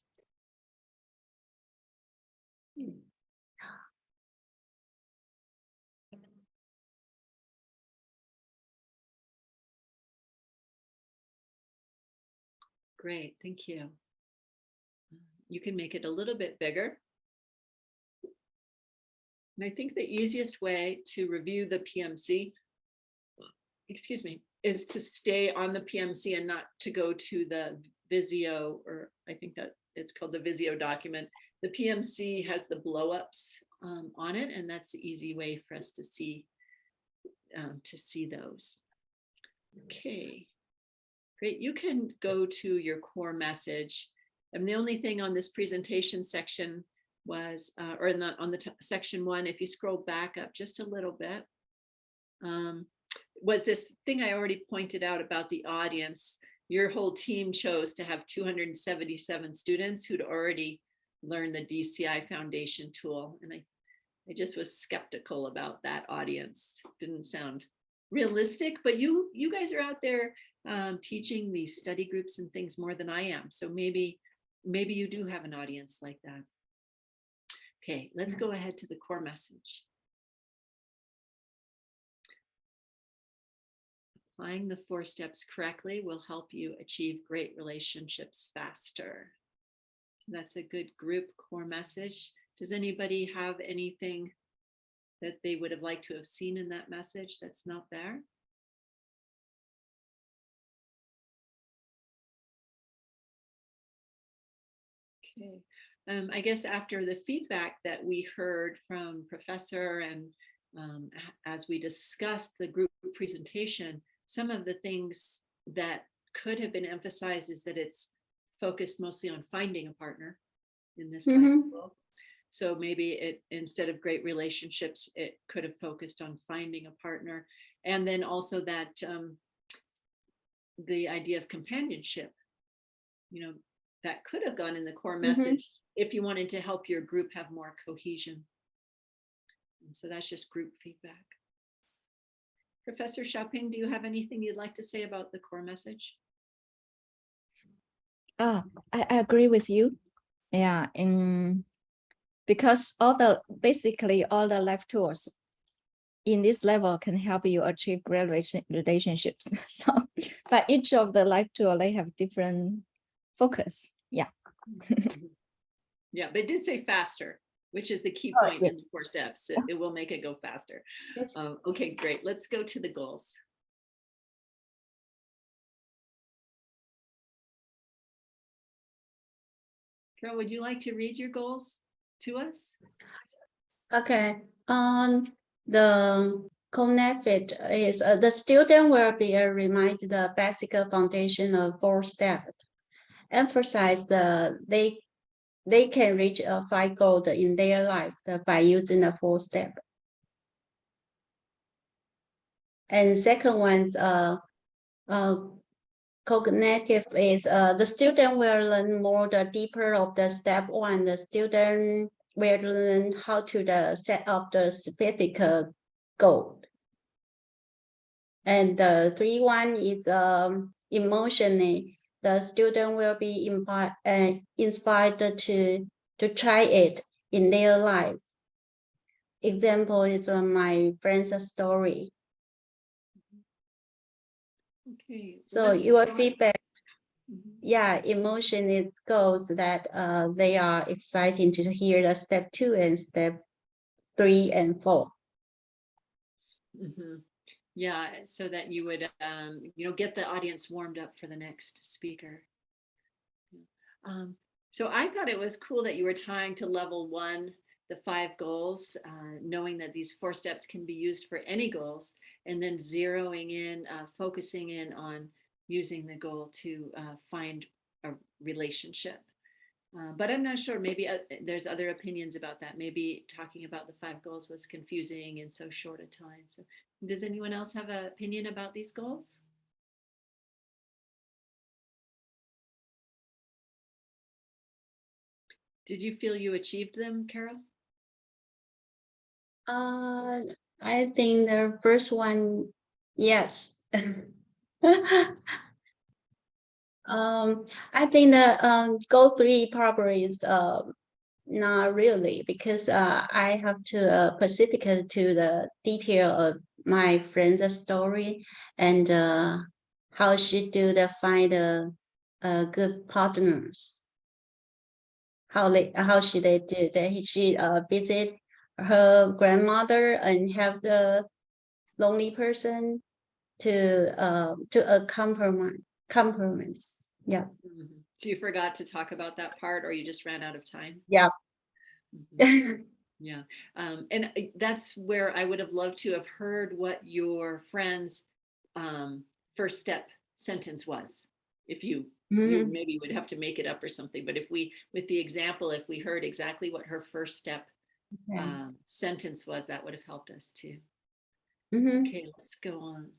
Great, thank you. You can make it a little bit bigger. And I think the easiest way to review the PMC, excuse me, is to stay on the PMC and not to go to the Visio, or I think that it's called the Visio document. The PMC has the blow-ups on it, and that's the easy way for us to see those. Okay, great. You can go to your core message. And the only thing on this presentation section was, or on the section 1, if you scroll back up just a little bit, was this thing I already pointed out about the audience. Your whole team chose to have 277 students who'd already learned the DCI Foundation tool. And I just was skeptical about that audience. Didn't sound realistic, but you guys are out there teaching these study groups and things more than I am. So maybe you do have an audience like that. Okay, let's go ahead to the core message. Applying the 4 steps correctly will help you achieve great relationships faster. That's a good group core message. Does anybody have anything that they would have liked to have seen in that message that's not there? Okay. I guess after the feedback that we heard from Professor and as we discussed the group presentation, some of the things that could have been emphasized is that it's focused mostly on finding a partner in this life school. So maybe it, instead of great relationships, it could have focused on finding a partner. And then also that the idea of companionship, that could have gone in the core message, if you wanted to help your group have more cohesion. And so that's just group feedback. Professor Xiaoping, do you have anything you'd like to say about the core message? I agree with you. Yeah, because basically all the life tools in this level can help you achieve great relationships. So, but each of the life tool, they have different focus. Yeah. Yeah, but it did say faster, which is the key Oh, point in the yes. 4 steps. It will make it go faster. Okay, great. Let's go to the goals. Carol, would you like to read your goals to us? Okay. The connected is the student will be reminded the basic foundation of 4 steps. Emphasize they can reach a 5 goals in their life by using the 4 steps. And second one's cognitive is the student will learn more the deeper of the step 1. The student will learn how to set up the specific goal. And the 3 one is emotionally. The student will be inspired to try it in their life. Example is my friend's story. Okay. So let's your go on. feedback, Mhm. yeah, emotion it goes that they are exciting to hear the step 2 and step 3 and 4. Mhm. Yeah, so that you would, get the audience warmed up for the next speaker. So I thought it was cool that you were tying to level 1, the 5 goals, knowing that these 4 steps can be used for any goals, and then zeroing in, focusing in on using the goal to find a relationship. But I'm not sure, maybe there's other opinions about that. Maybe talking about the 5 goals was confusing in so short a time. So does anyone else have an opinion about these goals? Did you feel you achieved them, Carol? I think the first one, yes. I think the goal 3 probably is not really, because I have to specific to the detail of my friend's story and how she do the find good partners. How should they do that? She visit her grandmother and have the lonely person to a compliments. Yeah. Mhm. So you forgot to talk about that part, or you just ran out of time? Yeah. Mhm. Yeah. And that's where I would have loved to have heard what your friend's first step sentence was. If you Mhm. maybe would have to make it up or something, but if we, with the example, if we heard exactly what her first step Okay. sentence was, that would have helped us too. Mhm. Okay, let's go on.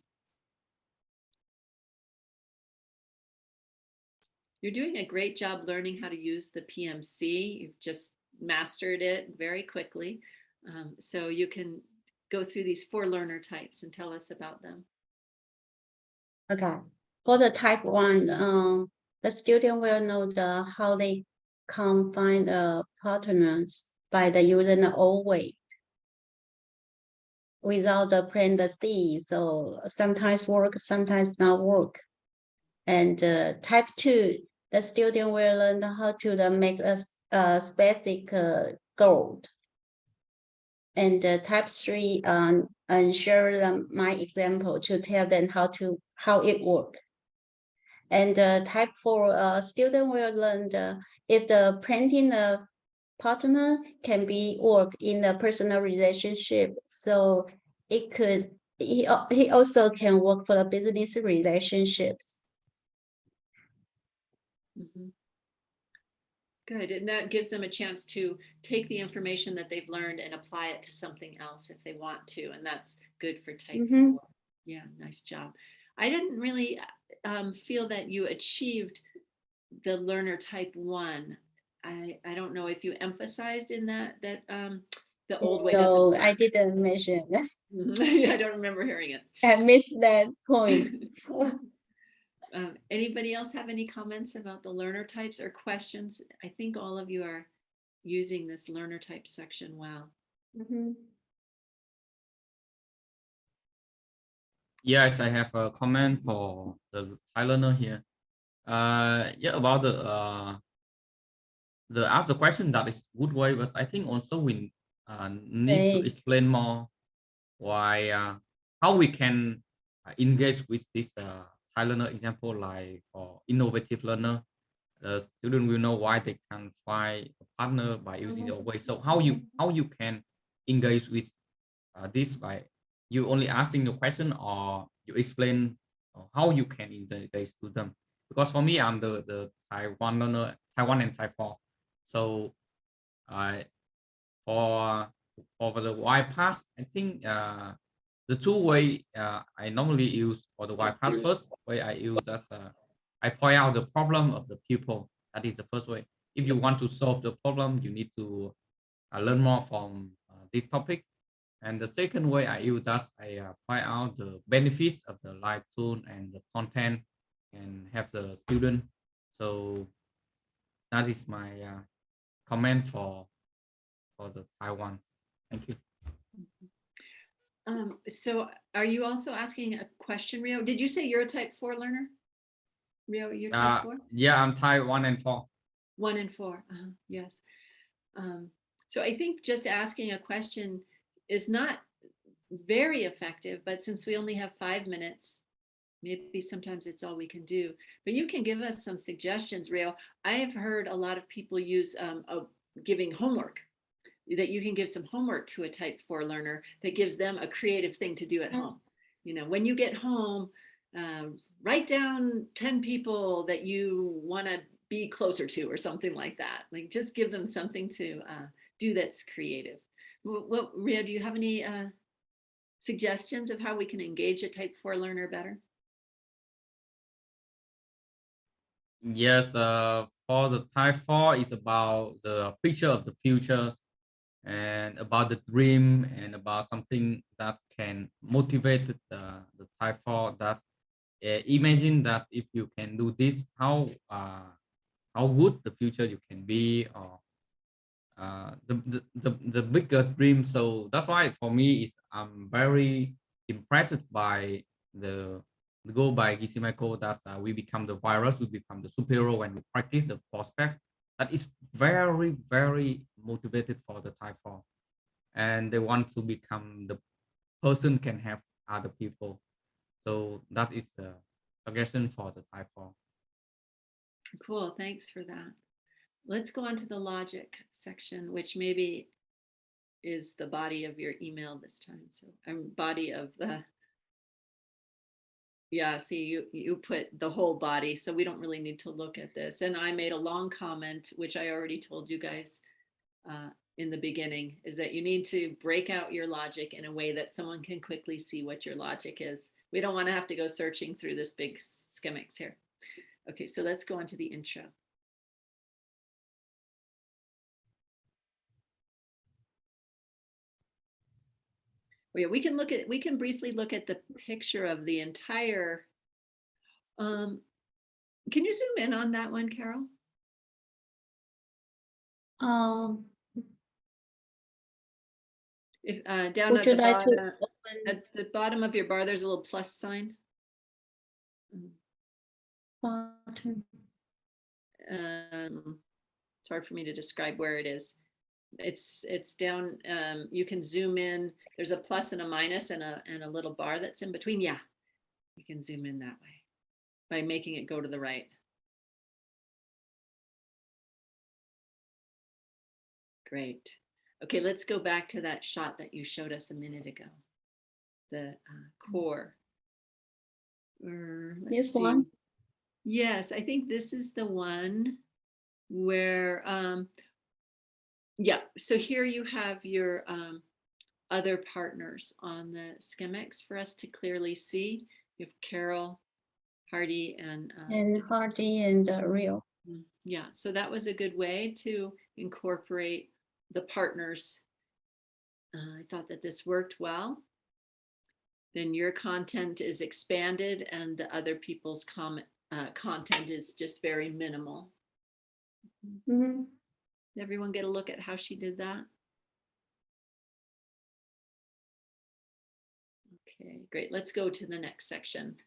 You're doing a great job learning how to use the PMC. You've just mastered it very quickly. So you can go through these 4 learner types and tell us about them. Okay. For the type 1, the student will know how they can find partners by using the old way without the plan the C. So sometimes work, sometimes not work. And type 2, the student will learn how to make a specific goal. And type 3, and share them my example to tell them how it works. And type 4, student will learn if the planting the partner can be work in the personal relationship. So it could, he also can work for the business relationships. Mhm. Good, and that gives them a chance to take the information that they've learned and apply it to something else if they want to, and that's good for type 4. Yeah, nice job. I didn't really feel that you achieved the learner type 1. I don't know if you emphasized in that the old way No, doesn't I work. didn't mention that. I don't remember hearing it. I missed that point. Anybody else have any comments about the learner types or questions? I think all of you are using this learner type section well. Mhm. Yes, I have a comment for the Thai learner here. Yeah, about the ask the question, that is good way, but I think also we need to Right. explain more why how we can engage with this Thai learner example, like for innovative learner. The student will know why they can find a partner by using your way. So how you can engage with this by you only asking the question, or you explain how you can engage to them. Because for me, I'm the Taiwan learner, Taiwan and Taiwan. So uh, for for the Y pass, I think the two way I normally use for the Y pass, first way I use as I point out the problem of the pupil. That is the first way. If you want to solve the problem, you need to learn more from this topic. And the second way I use that, I point out the benefits of the live tool and the content and have the student. So that is my comment for the Taiwan. Thank you. So are you also asking a question, Rio? Did you say you're a type 4 learner? Rio, you're type 4? Yeah, I'm Taiwan and 4. 1 and 4, yes. So I think just asking a question is not very effective, but since we only have 5 minutes, maybe sometimes it's all we can do. But you can give us some suggestions, Rio. I have heard a lot of people use giving homework, that you can give some homework to a type 4 learner that gives them a creative thing to do at home. You know, when you get home, write down 10 people that you want to be closer to or something like that. Like just give them something to do that's creative. Well, Rio, do you have any suggestions of how we can engage a type 4 learner better? Yes, for the Type 4 is about the picture of the futures and about the dream and about something that can motivate the Type 4, that imagine that if you can do this, how good the future you can be, or the bigger dream. So that's why for me is I'm very impressed by the goal by Gizi Michael, that we become the virus, we become the superhero when we practice the 4 steps. That is very, very motivated for the Type 4, and they want to become the person can help other people. So that is a suggestion for the Type 4. Cool, thanks for that. Let's go on to the logic section, which maybe is the body of your email this time. So body of the, yeah, see, you put the whole body, so we don't really need to look at this. And I made a long comment, which I already told you guys in the beginning, is that you need to break out your logic in a way that someone can quickly see what your logic is. We don't want to have to go searching through this big schematics here. Okay, so let's go on to the intro. We can briefly look at the picture of the entire. Can you zoom in on that one, Carol? If down Would at you the like to bottom, open at the bottom of your bar, there's a little plus sign. button? It's hard for me to describe where it is. It's down. You can zoom in. There's a plus and a minus and a little bar that's in between. Yeah, you can zoom in that way by making it go to the right. Great. Okay, let's go back to that shot that you showed us a minute ago. The core. This one? Yes, I think this is the one where, yeah, so here you have your other partners on the schematics for us to clearly see. You have Carol, Hardy, and And Hardy and Rio. Yeah, so that was a good way to incorporate the partners. I thought that this worked well. Then your content is expanded and the other people's content is just very minimal. Mhm. Did everyone get a look at how she did that? Okay, great. Let's go to the next section.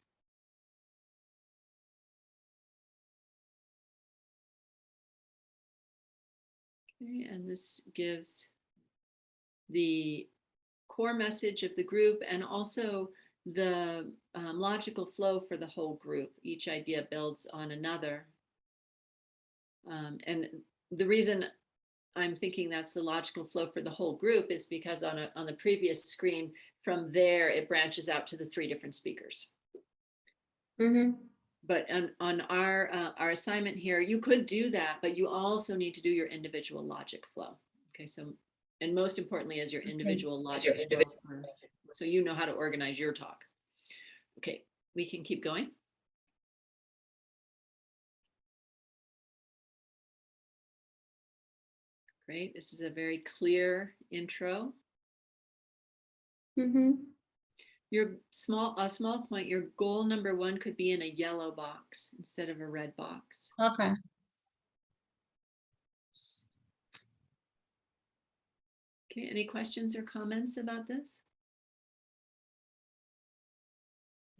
Okay, and this gives the core message of the group and also the logical flow for the whole group. Each idea builds on another. And the reason I'm thinking that's the logical flow for the whole group is because on the previous screen, from there, it branches out to the 3 different speakers. Mhm. But on our assignment here, you could do that, but you also need to do your individual logic flow. Okay, so, and most importantly is your individual logic flow so you know how to organize your talk. Okay, we can keep going. Great, this is a very clear intro. Mhm. Your small point, your goal number 1 could be in a yellow box instead of a red box. Okay. Okay, any questions or comments about this?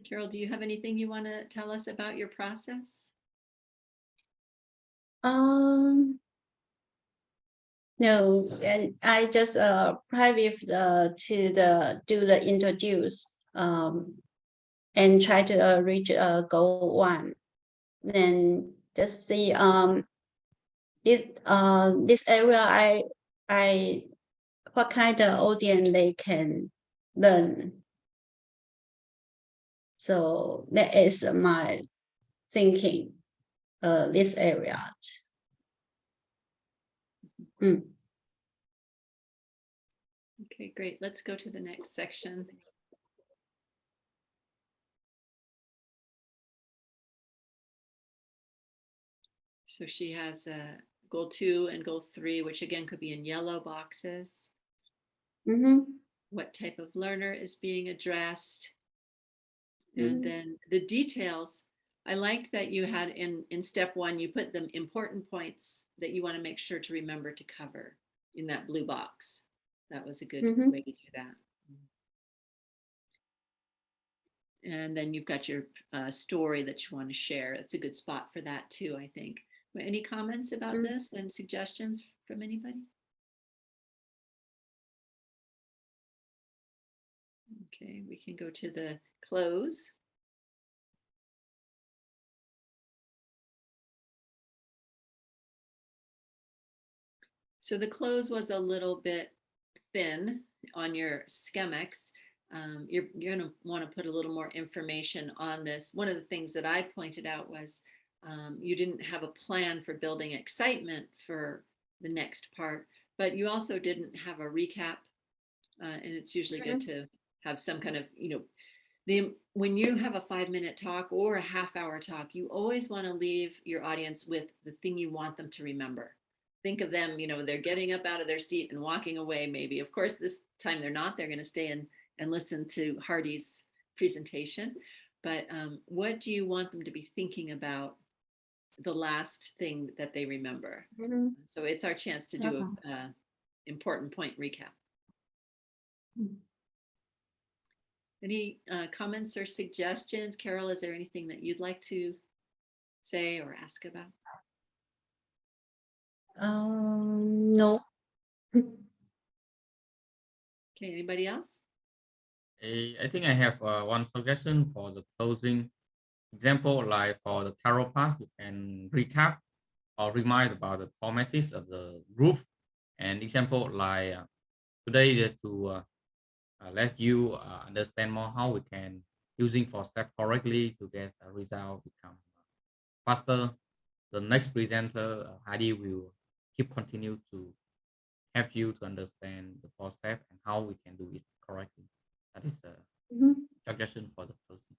Carol, do you have anything you want to tell us about your process? No, and I just private to do the introduce and try to reach goal 1. Then just see this area I what kind of audience they can learn. So that is my thinking this area. Mm. Okay, great. Let's go to the next section. So she has goal 2 and goal 3, which again could be in yellow boxes. Mhm. What type of learner is being addressed? And then the details. I liked that you had in step 1, you put the important points that you want to make sure to remember to cover in that blue box. That was a good way to do that. And then you've got your story that you want to share. It's a good spot for that too, I think. Any comments about this and suggestions from anybody? Okay, we can go to the close. So the close was a little bit thin on your schematics. You're going to want to put a little more information on this. One of the things that I pointed out was you didn't have a plan for building excitement for the next part, but you also didn't have a recap. And it's usually good to have some kind of, when you have a 5-minute talk or a half-hour talk, you always want to leave your audience with the thing you want them to remember. Think of them, they're getting up out of their seat and walking away maybe. Of course, this time they're not. They're going to stay and listen to Hardy's presentation. But what do you want them to be thinking about the last thing that they remember? So it's our chance to do an important point recap. Any comments or suggestions? Carol, is there anything that you'd like to say or ask about? No. Okay, anybody else? I think I have one suggestion for the closing example, like for the tarot pass, you can recap or remind about the core message of the group. And example like today to let you understand more how we can using for step correctly to get a result become faster. The next presenter, Heidi, will keep continue to help you to understand the 4 step and how we can do it correctly. That is a suggestion for the closing.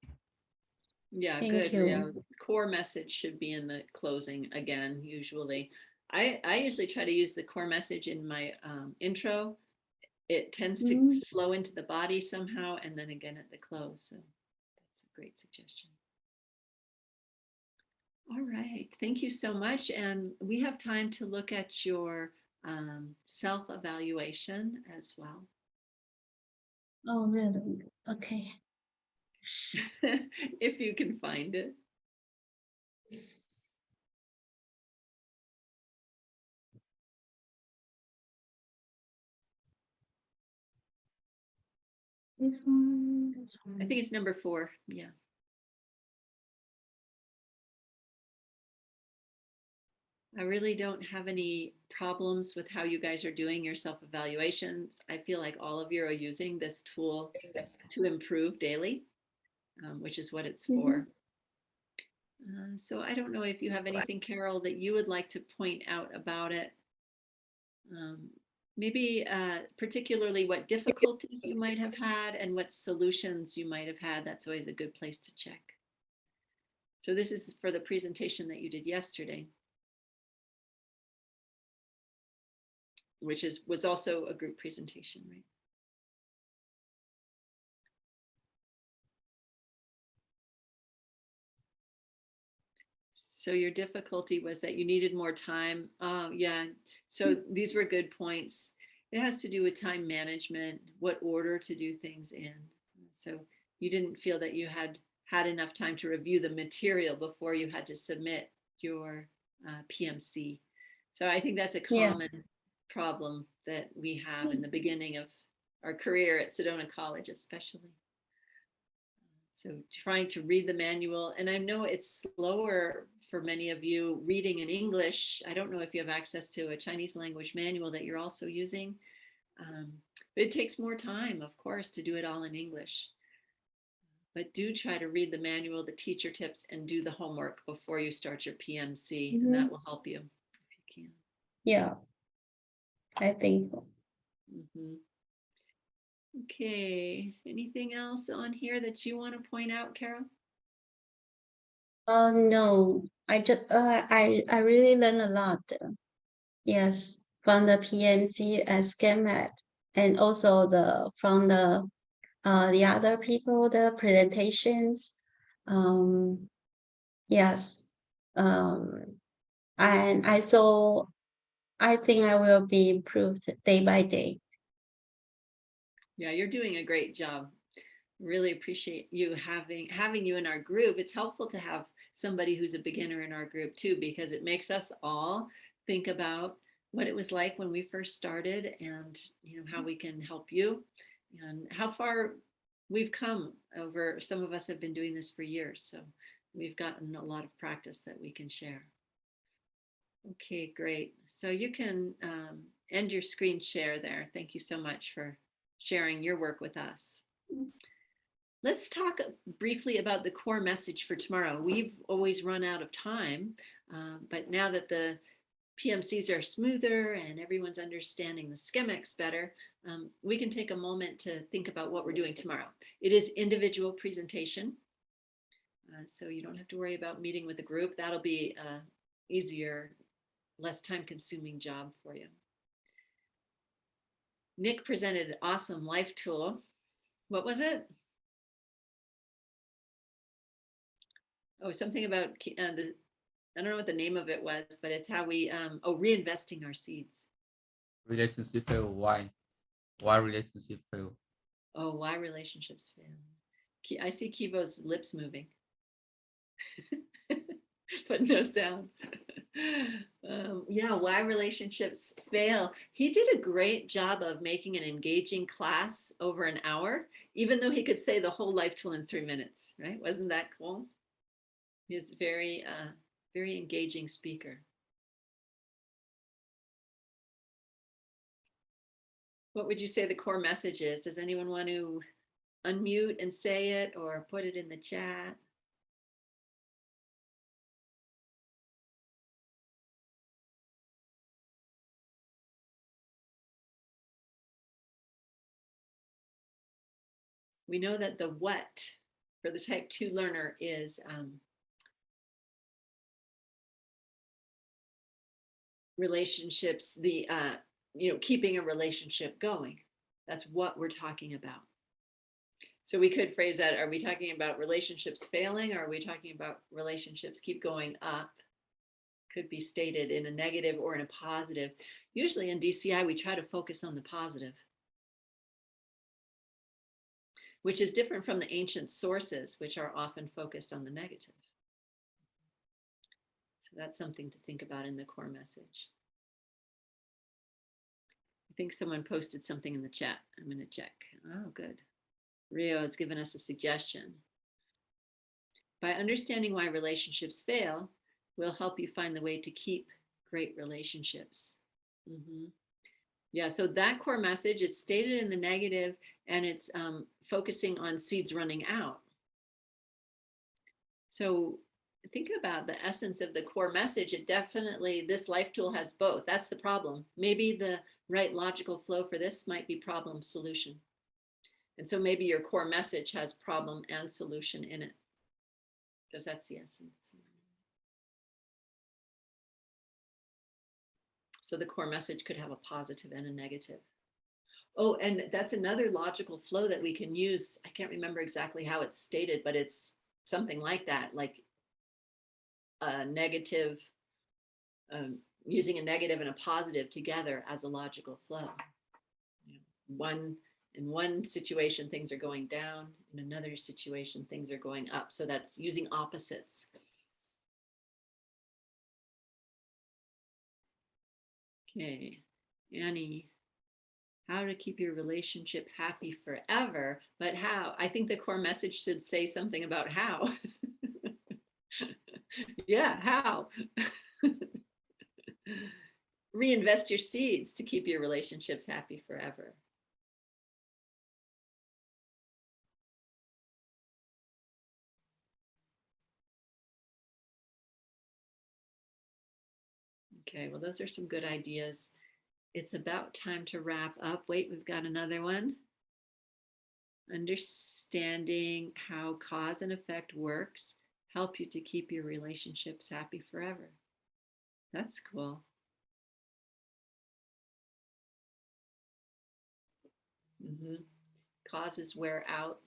Yeah, Thank good. you. Yeah, core message should be in the closing again, usually. I usually try to use the core message in my intro. It tends to Mm. flow into the body somehow, and then again at the close. So that's a great suggestion. All right, thank you so much. And we have time to look at your self-evaluation as well. Oh, really? Okay. If you can find it. This one, this I one. think it's number 4. Yeah. I really don't have any problems with how you guys are doing your self-evaluations. I feel like all of you are using this tool to improve daily, which is what it's for. So I don't know if you have anything, Carol, that you would like to point out about it. Maybe particularly what difficulties you might have had and what solutions you might have had. That's always a good place to check. So this is for the presentation that you did yesterday, which was also a group presentation, right? So your difficulty was that you needed more time. Yeah, so these were good points. It has to do with time management, what order to do things in. So you didn't feel that you had enough time to review the material before you had to submit your PMC. So I think that's a common problem that we have in the beginning of our career at Sedona College, especially. So trying to read the manual, and I know it's slower for many of you reading in English. I don't know if you have access to a Chinese language manual that you're also using, but it takes more time, of course, to do it all in English. But do try to read the manual, the teacher tips, and do the homework before you start your PMC, and that will help you if you can. Yeah, I think so. Okay, anything else on here that you want to point out, Carol? No, I just I really learned a lot. Yes, from the PNC and Scim Mm, and also from the other people, the presentations. Yes. And I think I will be improved day by day. Yeah, you're doing a great job. Really appreciate you having you in our group. It's helpful to have somebody who's a beginner in our group too, because it makes us all think about what it was like when we first started, and how we can help you and how far we've come over. Some of us have been doing this for years, so we've gotten a lot of practice that we can share. Okay, great. So you can end your screen share there. Thank you so much for sharing your work with us. Let's talk briefly about the core message for tomorrow. We've always run out of time, but now that the PMCs are smoother and everyone's understanding the schematics better, we can take a moment to think about what we're doing tomorrow. It is individual presentation, so you don't have to worry about meeting with a group. That'll be easier, less time-consuming job for you. Nick presented an awesome life tool. What was it? Oh, something about I don't know what the name of it was, but it's how we reinvesting our seeds. Relationship fail. Why relationship fail? Oh, why relationships fail. I see Kivo's lips moving, but no sound. Yeah, why relationships fail. He did a great job of making an engaging class over an hour, even though he could say the whole life tool in 3 minutes, right? Wasn't that cool? He's very, very engaging speaker. What would you say the core message is? Does anyone want to unmute and say it or put it in the chat? We know that the what for the type 2 learner is relationships, keeping a relationship going. That's what we're talking about. So we could phrase that, are we talking about relationships failing, or are we talking about relationships keep going up? Could be stated in a negative or in a positive. Usually in DCI, we try to focus on the positive, which is different from the ancient sources, which are often focused on the negative. So that's something to think about in the core message. I think someone posted something in the chat. I'm going to check. Oh, good. Rio has given us a suggestion. By understanding why relationships fail, will help you find the way to keep great relationships. Yeah, so that core message, it's stated in the negative, and it's focusing on seeds running out. So think about the essence of the core message. It definitely, this life tool has both. That's the problem. Maybe the right logical flow for this might be problem solution. And so maybe your core message has problem and solution in it, because that's the essence. So the core message could have a positive and a negative. Oh, and that's another logical flow that we can use. I can't remember exactly how it's stated, but it's something like that, like a negative, using a negative and a positive together as a logical flow. In one situation, things are going down. In another situation, things are going up. So that's using opposites. Okay, Annie, how to keep your relationship happy forever, but how? I think the core message should say something about how. Yeah, how? Reinvest your seeds to keep your relationships happy forever. Okay, well, those are some good ideas. It's about time to wrap up. Wait, we've got another one. Understanding how cause and effect works help you to keep your relationships happy forever. That's cool. Causes wear out.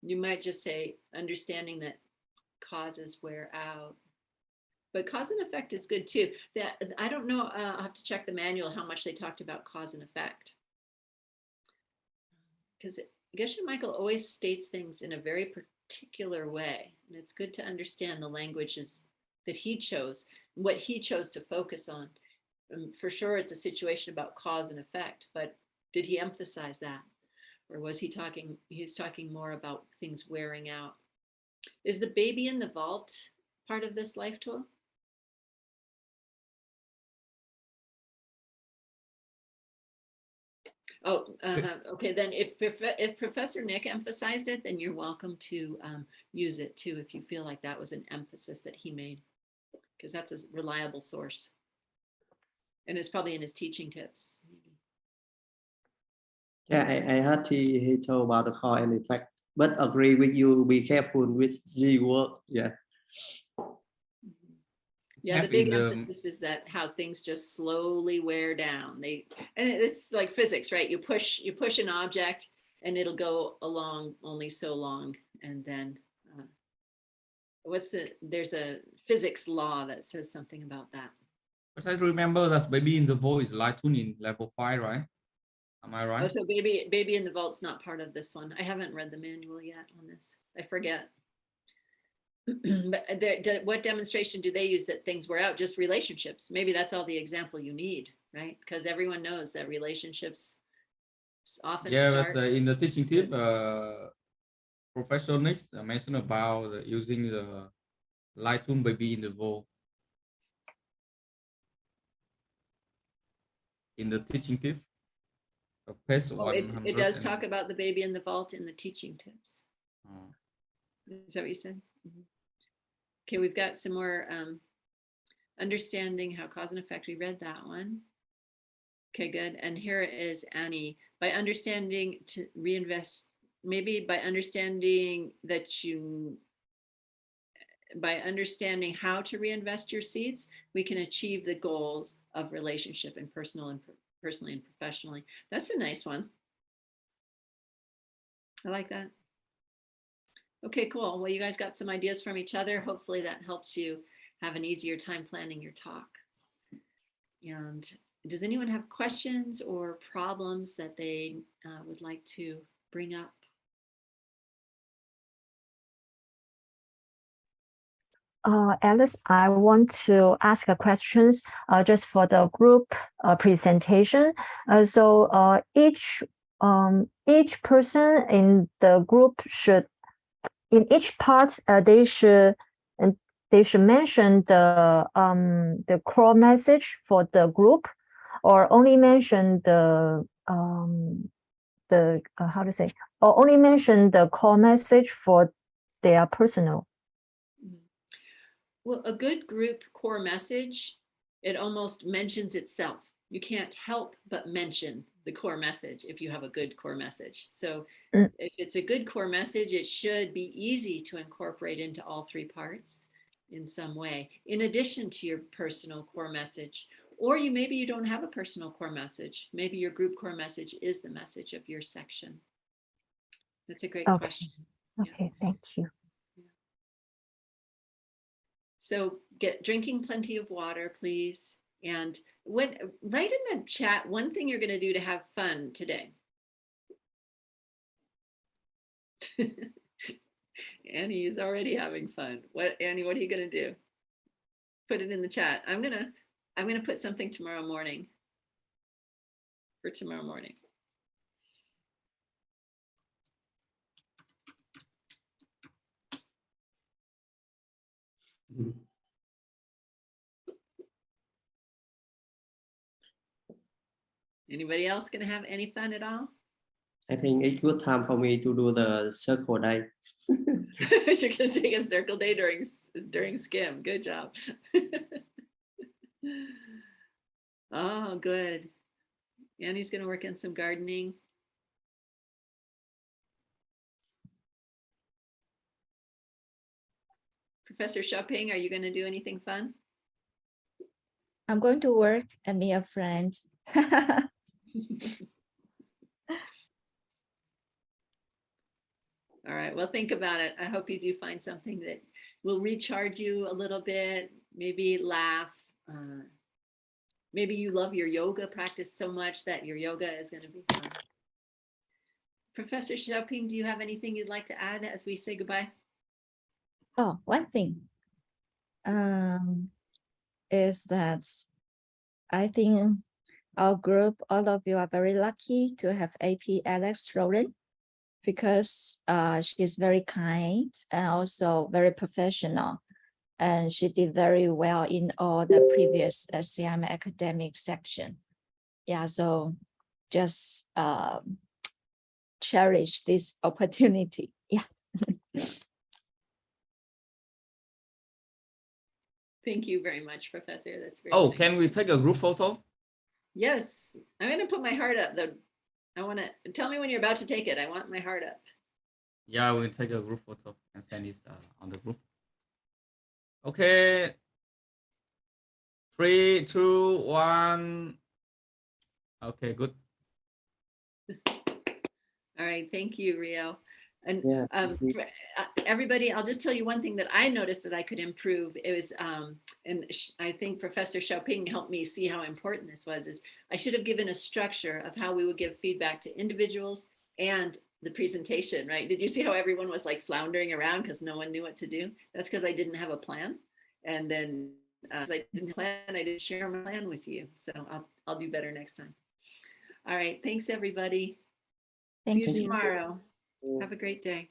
You might just say understanding that causes wear out. But cause and effect is good too. That I don't know, I'll have to check the manual how much they talked about cause and effect. Because Geshe Michael always states things in a very particular way. And it's good to understand the languages that he chose, what he chose to focus on. For sure, it's a situation about cause and effect, but did he emphasize that? Or was he's talking more about things wearing out? Is the baby in the vault part of this life tool? Oh, okay. Then if Professor Nick emphasized it, then you're welcome to use it too, if you feel like that was an emphasis that he made, because that's a reliable source. And it's probably in his teaching tips. Yeah, I heard he told about the cause and effect, but agree with you, be careful with the word. Yeah. Yeah, the big emphasis is that how things just slowly wear down. And it's like physics, right? You push an object and it'll go along only so long. And then there's a physics law that says something about that. But I remember that baby in the voice light tuning level 5, right? Am I right? Oh, so baby in the vault's not part of this one. I haven't read the manual yet on this. I forget. But what demonstration do they use that things wear out? Just relationships. Maybe that's all the example you need, right? Because everyone knows that relationships often start. But in the teaching tip, Professor Nick mentioned about using the light tune baby in the voice. In the teaching tip, page 100. It does talk about the baby in the vault in the teaching tips. Oh. Is that what you said? Okay, we've got some more understanding how cause and effect. We read that one. Okay, good. And here is Annie. By understanding to reinvest maybe by understanding how to reinvest your seeds, we can achieve the goals of relationship and personally and professionally. That's a nice one. I like that. Okay, cool. Well, you guys got some ideas from each other. Hopefully that helps you have an easier time planning your talk. And does anyone have questions or problems that they would like to bring up? Alice, I want to ask a questions just for the group presentation. So each person in the group should, in each part, they should mention the core message for the group, or only mention the how to say, or only mention the core message for their personal. Well, a good group core message, it almost mentions itself. You can't help but mention the core message if you have a good core message. So if it's a good core message, it should be easy to incorporate into all three parts in some way, in addition to your personal core message. Or maybe you don't have a personal core message. Maybe your group core message is the message of your section. That's a great question. Okay, thank you. So drinking plenty of water, please. And write in the chat one thing you're going to do to have fun today. Annie is already having fun. Annie, what are you going to do? Put it in the chat. I'm going to put something tomorrow morning. For tomorrow morning. Anybody else going to have any fun at all? I think it's good time for me to do the circle day. You're going to take a circle day during Scim. Good job. Oh, good. Annie's going to work on some gardening. Professor Shopping, are you going to do anything fun? I'm going to work and meet a friend. All right, well, think about it. I hope you do find something that will recharge you a little bit, maybe laugh. Maybe you love your yoga practice so much that your yoga is going to be fun. Professor Shopping, do you have anything you'd like to add as we say goodbye? Oh, one thing is that I think our group, all of you are very lucky to have AP Alex Roland, because she's very kind and also very professional. And she did very well in all the previous Scim academic section. Yeah, so just cherish this opportunity. Yeah. Thank you very much, Professor. That's very Oh, nice. can we take a group photo? Yes, I'm going to put my heart up. I want to tell me when you're about to take it. I want my heart up. Yeah, we'll take a group photo and send it on the group. Okay. 3, 2, 1. Okay, good. All right, thank you, Rio. And Yeah, for, everybody, I'll just tell you one thing that I noticed that I could improve. It was, and I think Professor Shopping helped me see how important this was, is I should have given a structure of how we would give feedback to individuals and the presentation, right? Did you see how everyone was like floundering around because no one knew what to do? That's because I didn't have a plan. And then as I didn't plan, I didn't share my plan with you. So I'll do better next time. All right, thanks everybody. See you tomorrow. Have a great day.